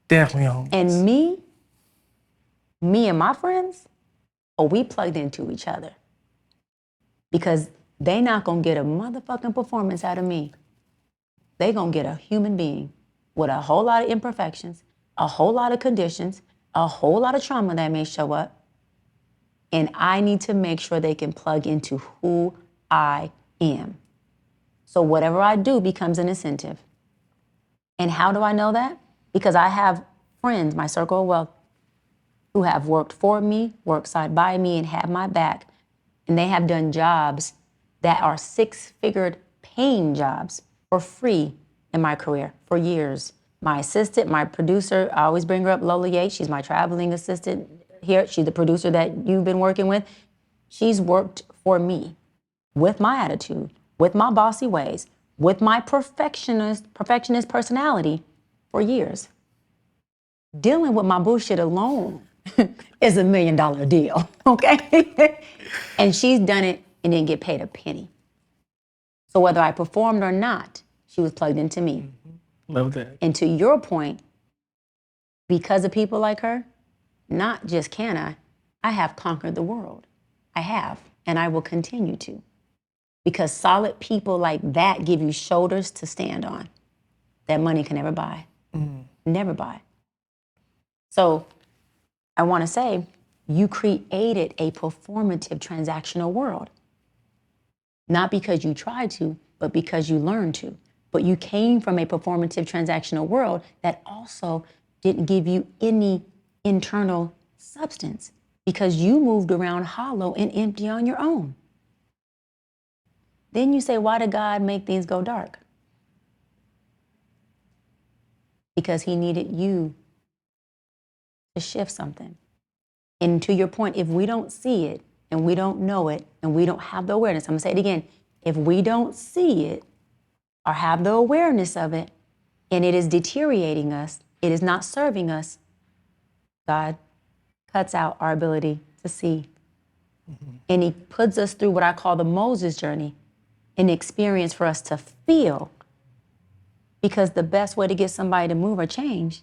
Definitely on. And me and my friends, we plugged into each other. Because they not gonna get a motherfucking performance out of me. They gonna get a human being with a whole lot of imperfections, a whole lot of conditions, a whole lot of trauma that may show up. And I need to make sure they can plug into who I am. So whatever I do becomes an incentive. And how do I know that? Because I have friends, my circle of wealth, who have worked for me, worked side by me, and have my back. And they have done jobs that are six-figured paying jobs for free in my career for years. My assistant, my producer, I always bring her up, Lola Yates. She's my traveling assistant here. She's the producer that you've been working with. She's worked for me with my attitude, with my bossy ways, with my perfectionist personality for years. Dealing with my bullshit alone is $1 million deal, okay? And she's done it and didn't get paid a penny. So whether I performed or not, she was plugged into me. Love that. And to your point, because of people like her, not just can I have conquered the world. I have, and I will continue to. Because solid people like that give you shoulders to stand on that money can never buy. Never buy. So I want to say, you created a performative transactional world. Not because you tried to, but because you learned to. But you came from a performative transactional world that also didn't give you any internal substance because you moved around hollow and empty on your own. Then you say, why did God make things go dark? Because he needed you to shift something. And to your point, if we don't see it and we don't know it and we don't have the awareness, I'm gonna say it again, if we don't see it or have the awareness of it and it is deteriorating us, it is not serving us, God cuts out our ability to see. And he puts us through what I call the Moses journey, an experience for us to feel. Because the best way to get somebody to move or change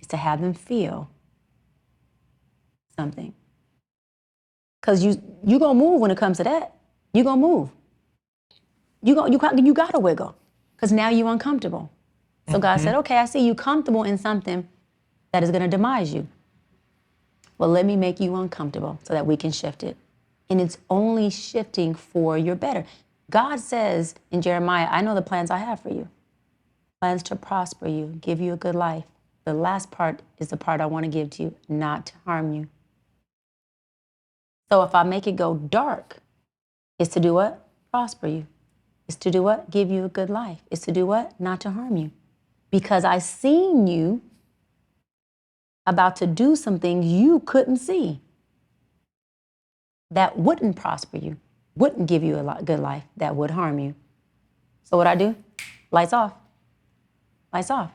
is to have them feel something. Because you gonna move when it comes to that. You gonna move. You gotta wiggle. Because now you're uncomfortable. So God said, okay, I see you comfortable in something that is gonna demise you. Well, let me make you uncomfortable so that we can shift it. And it's only shifting for your better. God says in Jeremiah, I know the plans I have for you. Plans to prosper you, give you a good life. The last part is the part I want to give to you, not to harm you. So if I make it go dark, it's to do what? Prosper you. It's to do what? Give you a good life. It's to do what? Not to harm you. Because I seen you about to do some things you couldn't see that wouldn't prosper you, wouldn't give you a good life, that would harm you. So what I do? Lights off. Lights off.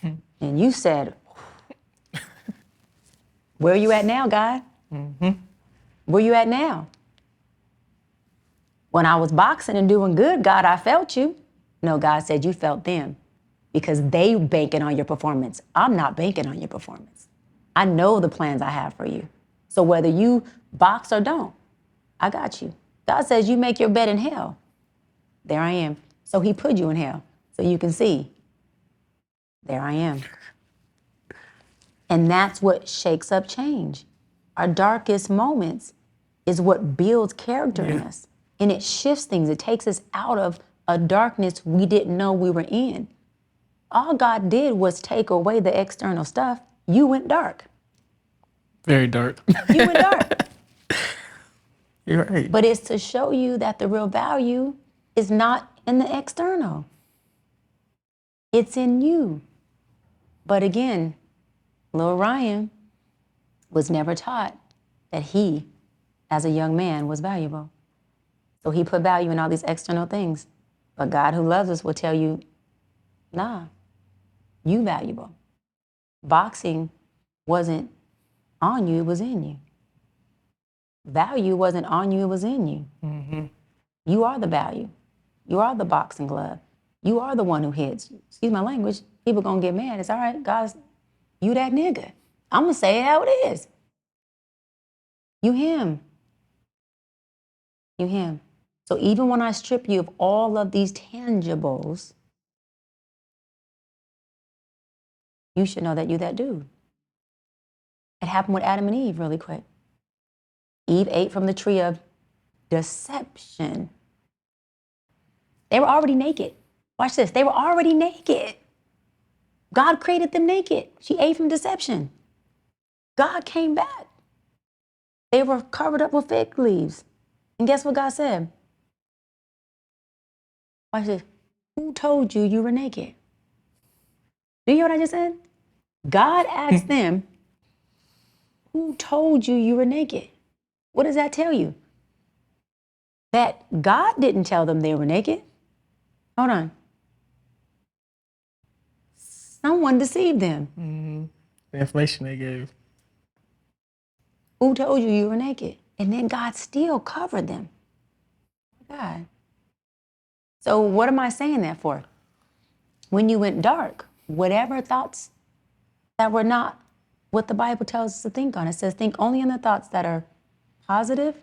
And you said, where are you at now, God? Where you at now? When I was boxing and doing good, God, I felt you. No, God said you felt them because they banking on your performance. I'm not banking on your performance. I know the plans I have for you. So whether you box or don't, I got you. God says you make your bed in hell. There I am. So he put you in hell so you can see. There I am. And that's what shakes up change. Our darkest moments is what builds character in us. And it shifts things. It takes us out of a darkness we didn't know we were in. All God did was take away the external stuff. You went dark. Very dark. You went dark. You're right. But it's to show you that the real value is not in the external. It's in you. But again, little Ryan was never taught that he, as a young man, was valuable. So he put value in all these external things. But God who loves us will tell you, nah, you valuable. Boxing wasn't on you, it was in you. Value wasn't on you, it was in you. You are the value. You are the boxing glove. You are the one who hits. Excuse my language. People gonna get mad. It's all right, guys. You that nigga. I'm gonna say it how it is. You him. You him. So even when I strip you of all of these tangibles, you should know that you that dude. It happened with Adam and Eve really quick. Eve ate from the tree of deception. They were already naked. Watch this. They were already naked. God created them naked. She ate from deception. God came back. They were covered up with fig leaves. And guess what God said? Watch this. Who told you you were naked? Do you hear what I just said? God asked them, who told you you were naked? What does that tell you? That God didn't tell them they were naked. Hold on. Someone deceived them. The information they gave. Who told you you were naked? And then God still covered them. God. So what am I saying that for? When you went dark, whatever thoughts that were not what the Bible tells us to think on, it says think only on the thoughts that are positive,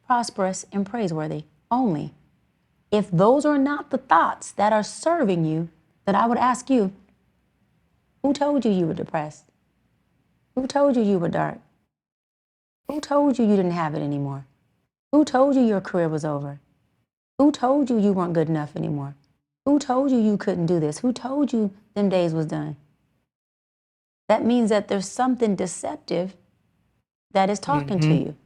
prosperous, and praiseworthy only. If those are not the thoughts that are serving you, then I would ask you, who told you you were depressed? Who told you you were dark? Who told you you didn't have it anymore? Who told you your career was over? Who told you you weren't good enough anymore? Who told you you couldn't do this? Who told you them days was done? That means that there's something deceptive that is talking to you.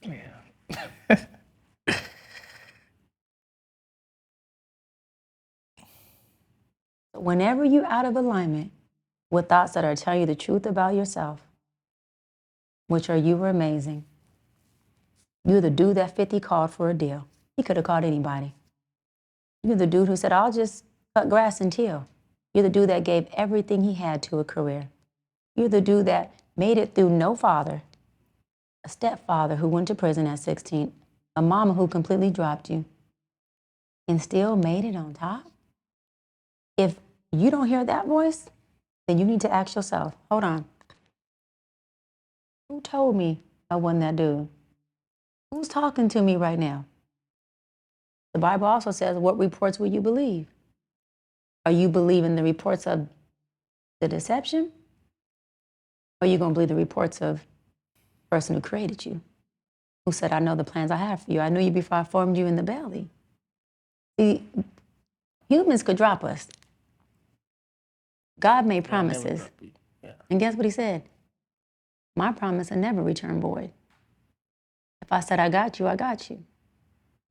Yeah. Whenever you're out of alignment with thoughts that are telling you the truth about yourself, which are you were amazing, you're the dude that 50 called for a deal. He could have called anybody. You're the dude who said, I'll just cut grass and till. You're the dude that gave everything he had to a career. You're the dude that made it through no father, a stepfather who went to prison at 16, a mama who completely dropped you, and still made it on top. If you don't hear that voice, then you need to ask yourself, hold on, who told me I wasn't that dude? Who's talking to me right now? The Bible also says, what reports will you believe? Are you believing the reports of the deception? Or are you going to believe the reports of the person who created you? Who said, I know the plans I have for you. I knew you before I formed you in the belly. See, humans could drop us. God made promises. Yeah. And guess what he said? My promise will never return void. If I said, I got you, I got you.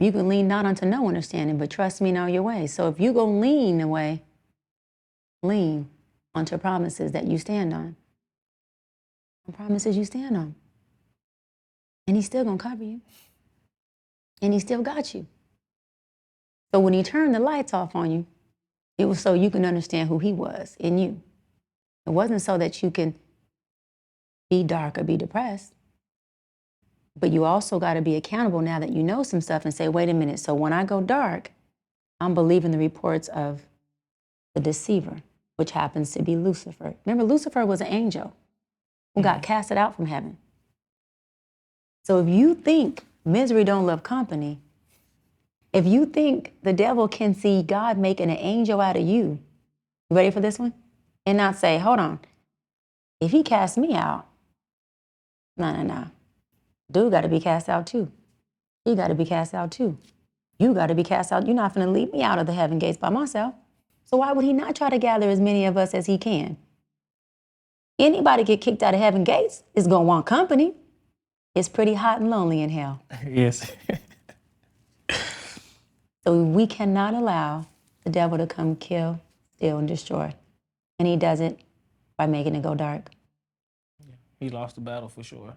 You can lean not unto no understanding, but trust me in all your ways. So if you go lean away, lean onto promises that you stand on. Promises you stand on. And he's still going to cover you. And he still got you. So when he turned the lights off on you, it was so you can understand who he was in you. It wasn't so that you can be dark or be depressed. But you also got to be accountable now that you know some stuff and say, wait a minute, so when I go dark, I'm believing the reports of the deceiver, which happens to be Lucifer. Remember, Lucifer was an angel who got casted out from heaven. So if you think misery don't love company, if you think the devil can see God making an angel out of you, you ready for this one? And not say, hold on, if he cast me out, no. Dude got to be cast out too. He got to be cast out too. You got to be cast out. You're not going to leave me out of the heaven gates by myself. So why would he not try to gather as many of us as he can? Anybody get kicked out of heaven gates is going to want company. It's pretty hot and lonely in hell. Yes. So we cannot allow the devil to come kill, steal, and destroy. And he does it by making it go dark. He lost the battle for sure.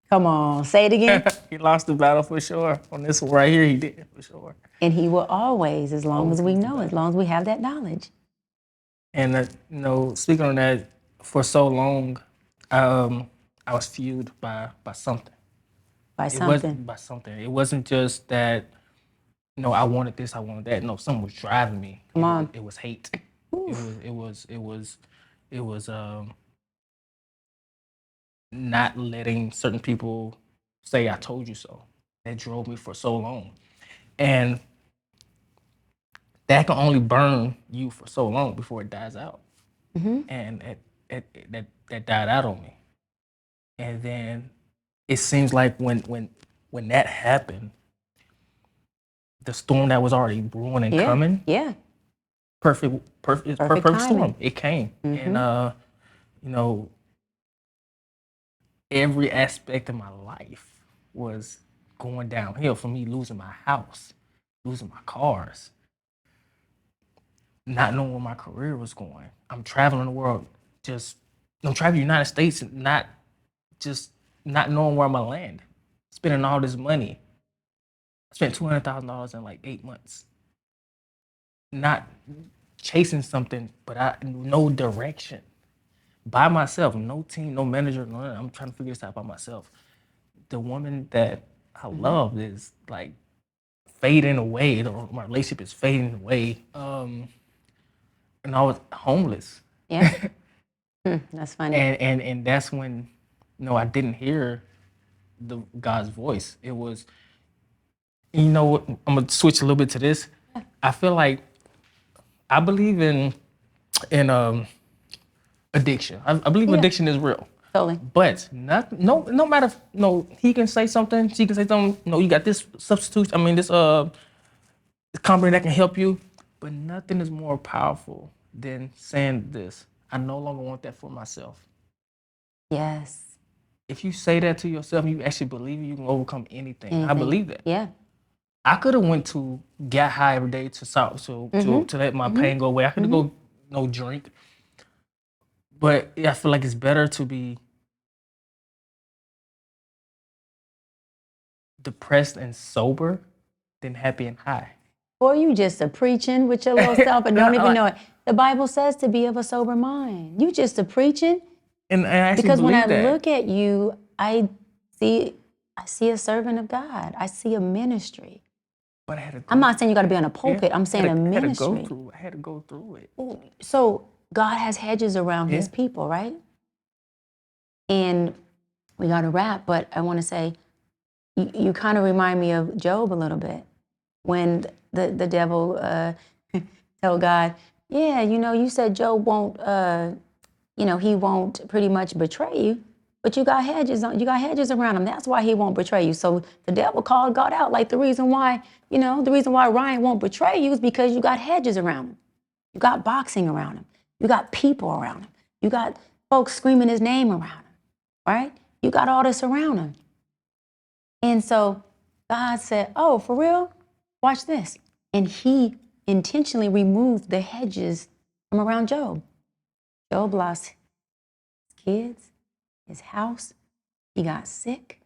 Come on, say it again. He lost the battle for sure. On this one right here, he did for sure. And he will always, as long as we know, as long as we have that knowledge. And speaking on that, for so long, I was fueled by something. By It something. wasn't by something. It wasn't just that, I wanted this, I wanted that. No, something was driving me. Come on. It was hate. It was not letting certain people say I told you so. That drove me for so long. And that can only burn you for so long before it dies out. And that died out on me. And then it seems like when that happened, the storm that was already brewing and coming, Yeah. perfect timing. storm. It came. And every aspect of my life was going downhill from me losing my house, losing my cars, not knowing where my career was going. I'm traveling the world, I'm traveling the United States and not knowing where I'm gonna land, spending all this money. I spent $200,000 in like 8 months. Not chasing something, but no direction. By myself, no team, no manager, no nothing. I'm trying to figure this out by myself. The woman that I love is like fading away. My relationship is fading away. And I was homeless. Yeah. That's funny. And that's when, I didn't hear the God's voice. It was, what, I'm gonna switch a little bit to this. I feel like I believe in addiction. I believe Yeah. addiction is real. Totally. But no matter he can say something, she can say something, you got this substitute, this company that can help you, but nothing is more powerful than saying this. I no longer want that for myself. Yes. If you say that to yourself, you actually believe you can overcome anything. I Anything. believe that. Yeah. I could have went to get high every day to let my pain go away. I could have go drink. But I feel like it's better to be depressed and sober than happy and high. Or you just a preaching with your little self and don't even know it. The Bible says to be of a sober mind. You just a preaching. And I actually Because when I believe that. look at you, I see a servant of God. I see a ministry. But I had to I'm not saying you got to be on a pulpit. I'm saying a I ministry. had to go through it. So God has hedges around his people, right? And we got to wrap, but I want to say, you kind of remind me of Job a little bit. When the devil told God, yeah, you said Job won't, he won't pretty much betray you, but you got hedges around him. That's why he won't betray you. So the devil called God out, like the reason why Ryan won't betray you is because you got hedges around him. You got boxing around him. You got people around him. You got folks screaming his name around him, right? You got all this around him. And so God said, oh, for real? Watch this. And he intentionally removed the hedges from around Job. Job lost his kids, his house. He got sick.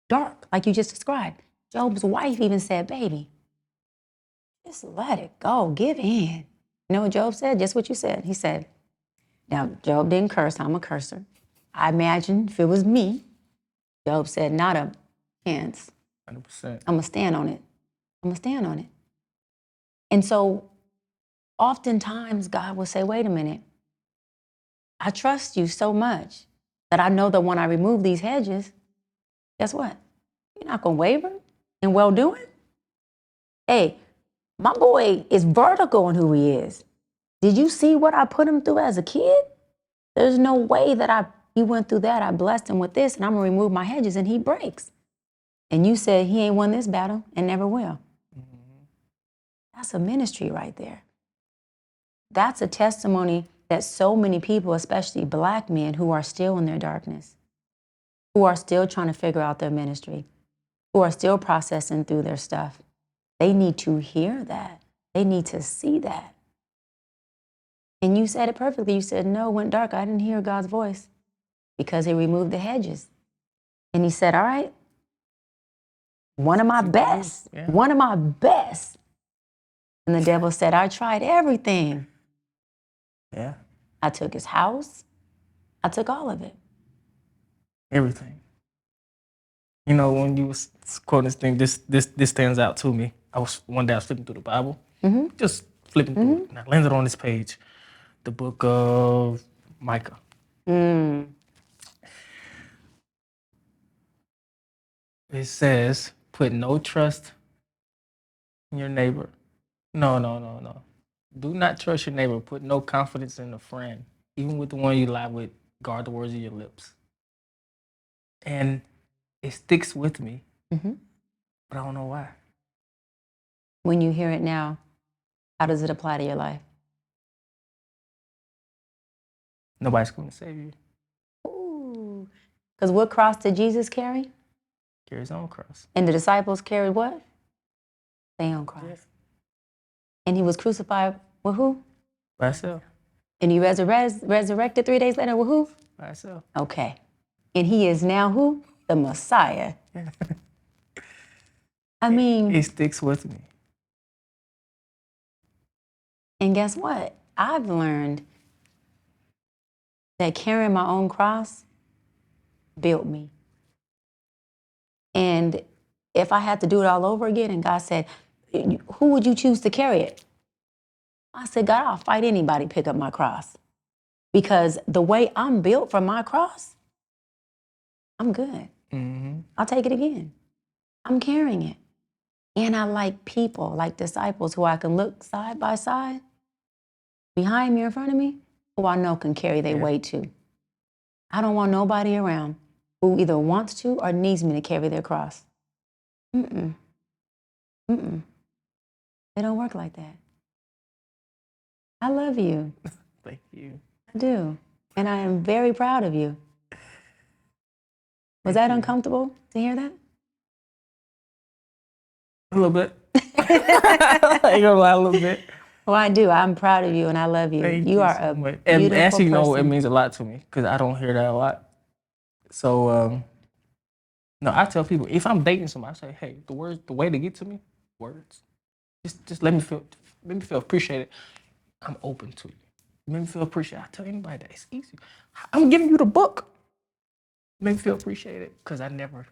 Dark, like you just described. Job's wife even said, baby, just let it go. Give in. You know what Job said? Just what you said. He said, now, Job didn't curse. I'm a cursor. I imagine if it was me, Job said, not a chance. 100%. I'm going to stand on it. I'm going to stand on it. And so oftentimes God will say, wait a minute. I trust you so much that I know that when I remove these hedges, guess what? You're not going to waver in well-doing. Hey, my boy is vertical in who he is. Did you see what I put him through as a kid? There's no way that he went through that. I blessed him with this, and I'm going to remove my hedges, and he breaks. And you said he ain't won this battle and never will. That's a ministry right there. That's a testimony that so many people, especially Black men who are still in their darkness, who are still trying to figure out their ministry, who are still processing through their stuff, they need to hear that. They need to see that. And you said it perfectly. You said, no, it went dark. I didn't hear God's voice because he removed the hedges. And he said, all right, one of my best. And the devil said, I tried everything. Yeah. I took his house. I took all of it. Everything. When you was quoting this thing, this stands out to me. One day I was flipping through the Bible, just flipping through it, and I landed on this page, the book of Micah. It says, put no trust in your neighbor. No. Do not trust your neighbor. Put no confidence in a friend. Even with the one you lie with, guard the words of your lips. And it sticks with me, but I don't know why. When you hear it now, how does it apply to your life? Nobody's going to save you. Ooh. Because what cross did Jesus carry? Carry his own cross. And the disciples carried what? Their own cross. Yes. And he was crucified with who? By himself. And he resurrected 3 days later with who? By himself. Okay. And he is now who? The Messiah. I mean. It sticks with me. And guess what? I've learned that carrying my own cross built me. And if I had to do it all over again, and God said, who would you choose to carry it? I said, God, I'll fight anybody pick up my cross. Because the way I'm built for my cross, I'm good. I'll take it again. I'm carrying it. And I like people, like disciples who I can look side by side, behind me or in front of me, who I know can carry their weight too. I don't want nobody around who either wants to or needs me to carry their cross. Mm-mm. Mm-mm. They don't work like that. I love you. Thank you. I do. And I am very proud of you. Was that uncomfortable to hear that? A little bit. I ain't gonna lie, a little bit. Well, I do. I'm proud of you and I love you. Thank You you are so a much. beautiful And actually, person. no, it means a lot to me because I don't hear that a lot. So, no, I tell people if I'm dating somebody, I say, hey, the way to get to me, words. Just let me feel appreciated. I'm open to you. Make me feel appreciated. I tell anybody that it's easy. I'm giving you the book. Make me feel appreciated because I never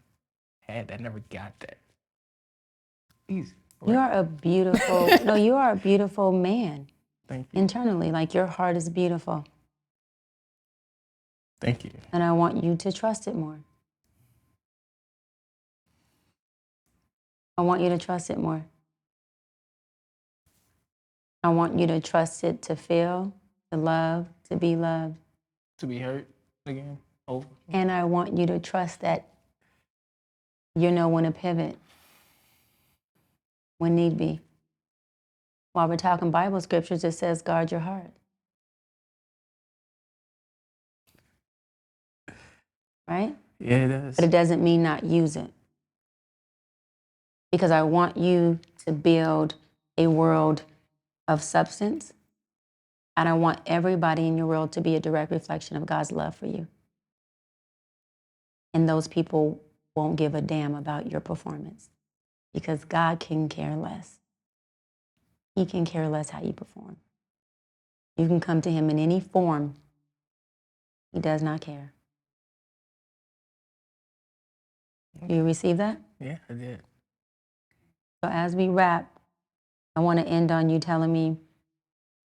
had that, never got that. Easy. Right? You are a beautiful, no, you are a beautiful man. Thank you. Internally, like your heart is beautiful. Thank you. And I want you to trust it more. I want you to trust it more. I want you to trust it to feel, to love, to be loved. To be hurt again, over. And I want you to trust that you know when to pivot, when need be. While we're talking Bible scriptures, it says, guard your heart. Right? Yeah, it does. But it doesn't mean not use it. Because I want you to build a world of substance. And I want everybody in your world to be a direct reflection of God's love for you. And those people won't give a damn about your performance because God can care less. He can care less how you perform. You can come to him in any form. He does not care. Do you receive that? Yeah, I did. So as we wrap, I want to end on you telling me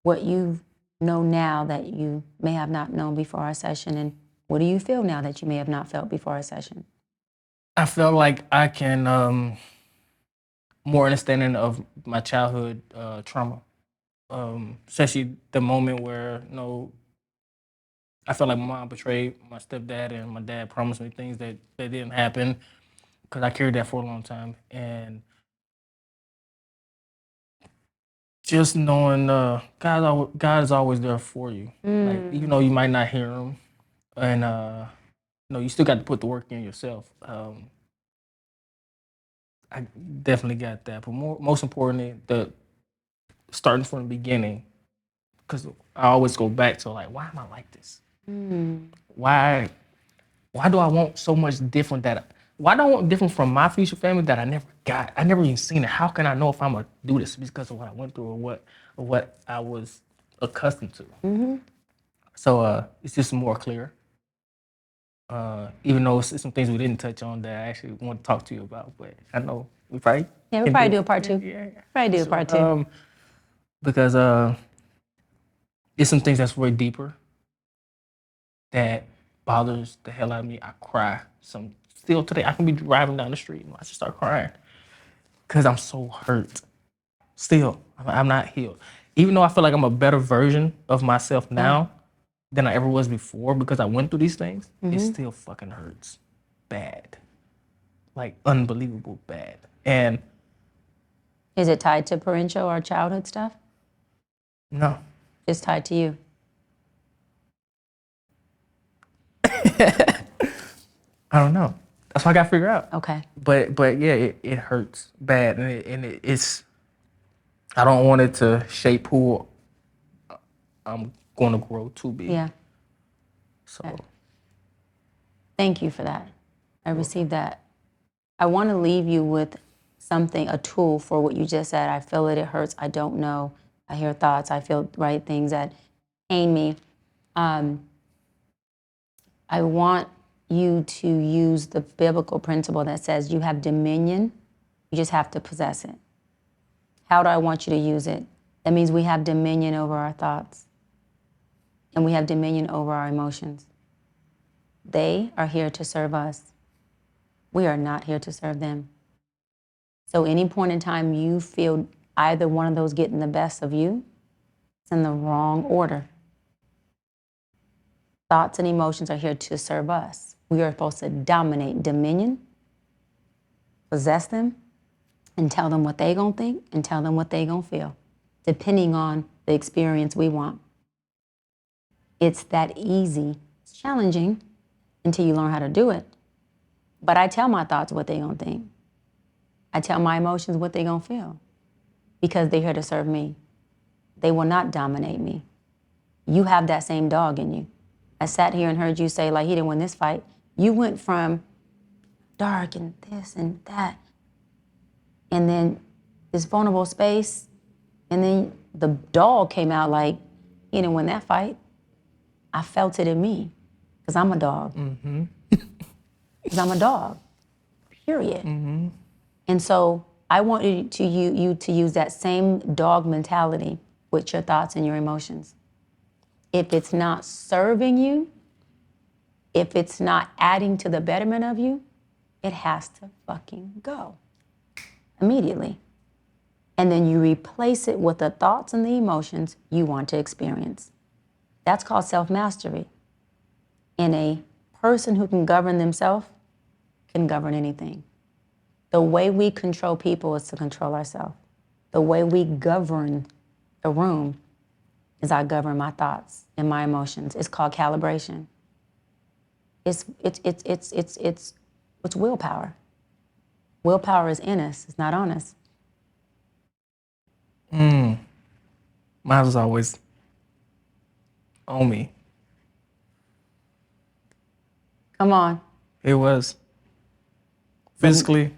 what you know now that you may have not known before our session, and what do you feel now that you may have not felt before our session? I felt like I can more understanding of my childhood trauma, especially the moment where I felt like my mom betrayed my stepdad and my dad promised me things that didn't happen because I carried that for a long time. And just knowing God is always there for you. Like, even though you might not hear him and you still got to put the work in yourself. I definitely got that. But most importantly, the starting from the beginning, because I always go back to like, why am I like this? Why do I want so much different why do I want different from my future family that I never got? I never even seen it. How can I know if I'm gonna do this because of what I went through or what I was accustomed to? So it's just more clear. Even though it's some things we didn't touch on that I actually want to talk to you about, but I know we probably Yeah, we'll can probably do a part two. Yeah. Probably do a part two. Because it's some things that's way deeper that bothers the hell out of me. I cry. Still today, I can be driving down the street and I just start crying because I'm so hurt. Still, I'm not healed. Even though I feel like I'm a better version of myself now than I ever was before because I went through these things, it still fucking hurts. Bad. Like unbelievable bad. And Is it tied to parental or childhood stuff? no. It's tied to you. I don't know. That's what I got to figure out. Okay. But yeah, it hurts bad, and it's. I don't want it to shape who I'm going to grow to be. Yeah. So. Okay. Thank you for that. I received that. I want to leave you with something, a tool for what you just said. I feel it, it hurts, I don't know. I hear thoughts, I feel right things that pain me. I want you to use the biblical principle that says you have dominion, you just have to possess it. How do I want you to use it? That means we have dominion over our thoughts. and we have dominion over our emotions. They are here to serve us. We are not here to serve them. So any point in time you feel either one of those getting the best of you, it's in the wrong order. Thoughts and emotions are here to serve us. We are supposed to dominate dominion, possess them, and tell them what they gonna think and tell them what they gonna feel, depending on the experience we want. It's that easy. It's challenging until you learn how to do it. But I tell my thoughts what they gonna think. I tell my emotions what they gonna feel because they're here to serve me. They will not dominate me. You have that same dog in you. I sat here and heard you say, like, he didn't win this fight. You went from dark and this and that, and then this vulnerable space, and then the dog came out like, he didn't win that fight. I felt it in me, because I'm a dog. Because I'm a dog, period. And so I want you to use that same dog mentality with your thoughts and your emotions. If it's not serving you, if it's not adding to the betterment of you, it has to fucking go immediately. And then you replace it with the thoughts and the emotions you want to experience. That's called self-mastery. And a person who can govern themselves can govern anything. The way we control people is to control ourselves. The way we govern the room is I govern my thoughts and my emotions. It's called calibration. It's willpower. Willpower is in us. It's not on us. Mine was always on me. Come on, It was physically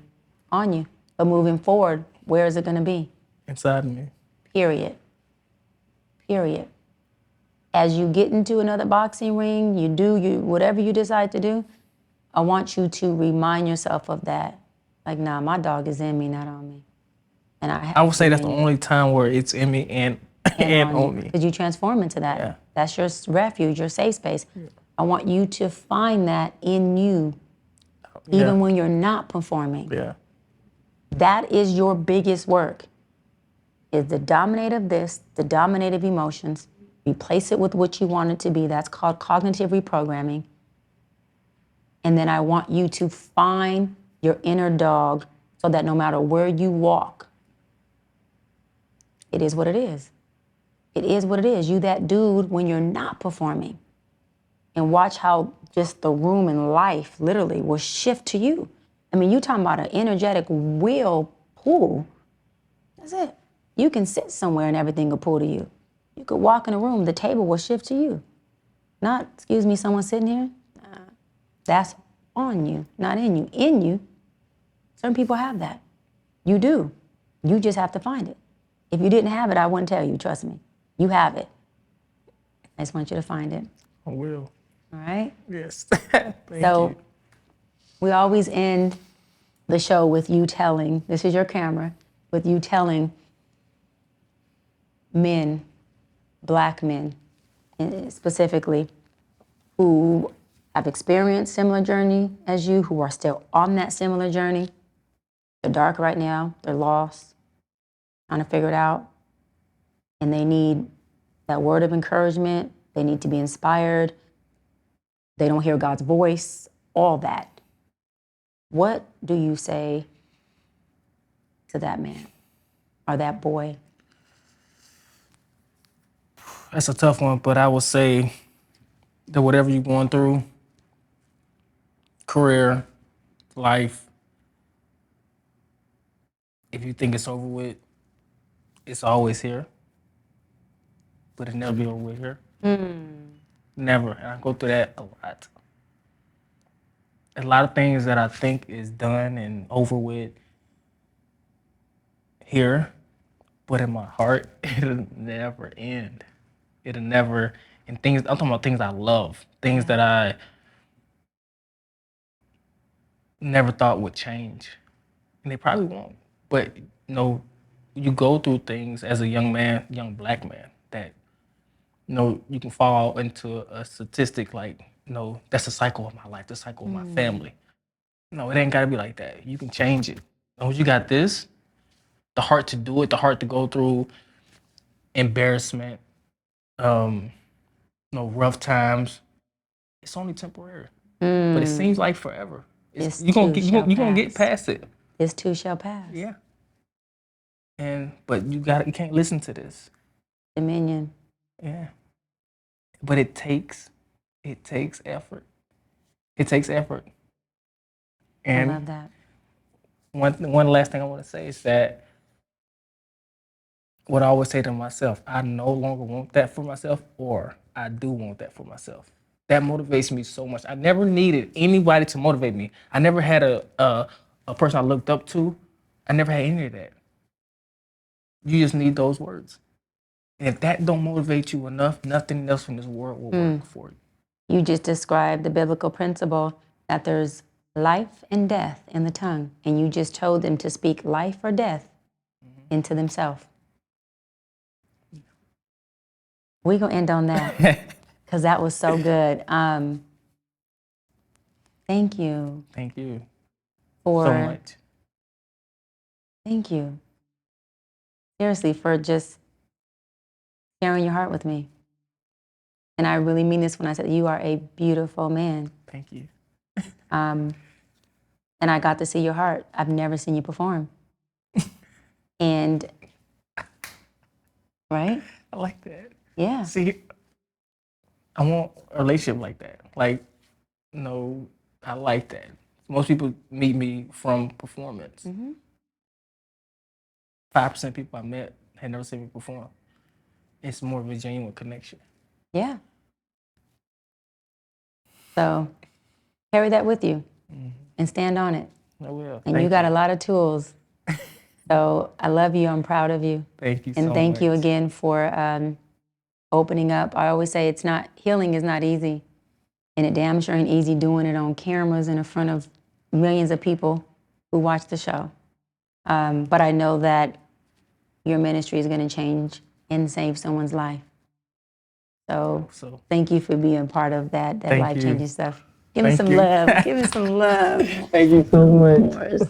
on you. But moving forward, where is it going to be? inside of me. Period. Period. As you get into another boxing ring, whatever you decide to do, I want you to remind yourself of that. Like, nah, my dog is in me, not on me. And I would say that's the only time where it's in me and on me. Because you transform into that. Yeah. That's your refuge, your safe space. I want you to find that in you, even when you're not performing. Yeah. That is your biggest work, is the dominate of this, the dominate of emotions, replace it with what you want it to be. That's called cognitive reprogramming. And then I want you to find your inner dog so that no matter where you walk, it is what it is. It is what it is. You that dude when you're not performing. And watch how just the room and life literally will shift to you. I mean, you talking about an energetic wheel pull. That's it. You can sit somewhere and everything will pull to you. You could walk in a room, the table will shift to you. Not, excuse me, someone sitting here. That's on you, not in you. In you, certain people have that. You do. You just have to find it. If you didn't have it, I wouldn't tell you, trust me. You have it. I just want you to find it. I will. All right? Yes. So we always end the show with you telling, this is your camera, with you telling men, Black men specifically, who have experienced similar journey as you, who are still on that similar journey. They're dark right now, they're lost, trying to figure it out, and they need that word of encouragement, they need to be inspired, they don't hear God's voice, all that. What do you say to that man or that boy? That's a tough one, but I would say that whatever you're going through, career, life, if you think it's over with, it's always here. But it never be over with here. Never. And I go through that a lot. A lot of things that I think is done and over with here, but in my heart, it'll never end. It'll never, and things, I'm talking about things I love, things that I never thought would change. And they probably won't. But, you know, you go through things as a young man, young Black man, that you can fall into a statistic like, that's the cycle of my life, the cycle of my family. No, it ain't gotta be like that. You can change it. As long as you got this, the heart to do it, the heart to go through embarrassment, um, rough times. It's only temporary, but it seems like forever. This You're gonna too get shall you gonna get pass. past it. This too shall pass. Yeah. But you can't listen to this. Dominion. Yeah. But it takes effort. It takes effort. I And love that. one last thing I want to say is that what I always say to myself, I no longer want that for myself, or I do want that for myself. That motivates me so much. I never needed anybody to motivate me. I never had a person I looked up to. I never had any of that. You just need those words. And if that don't motivate you enough, nothing else in this world will work for you. You just described the biblical principle that there's life and death in the tongue, and you just told them to speak life or death into themselves. We're going to end on that because that was so good. Thank you. Thank you for so much. Thank you. Seriously, for just sharing your heart with me. And I really mean this when I said you are a beautiful man. Thank you. And I got to see your heart. I've never seen you perform. And, right? I like that. Yeah. See, I want a relationship like that. Like, I like that. Most people meet me from performance. 5% of people I met had never seen me perform. It's more of a genuine connection. Yeah. So carry that with you and stand on it. I will. And you got a lot of tools. So I love you. I'm proud of you. Thank you so And much. thank you again for opening up. I always say healing is not easy. And it damn sure ain't easy doing it on cameras and in front of millions of people who watch the show. But I know that your ministry is going to change and save someone's life. So thank you for being part of that life-changing stuff. Give me some love. Give me some love. Thank you so much.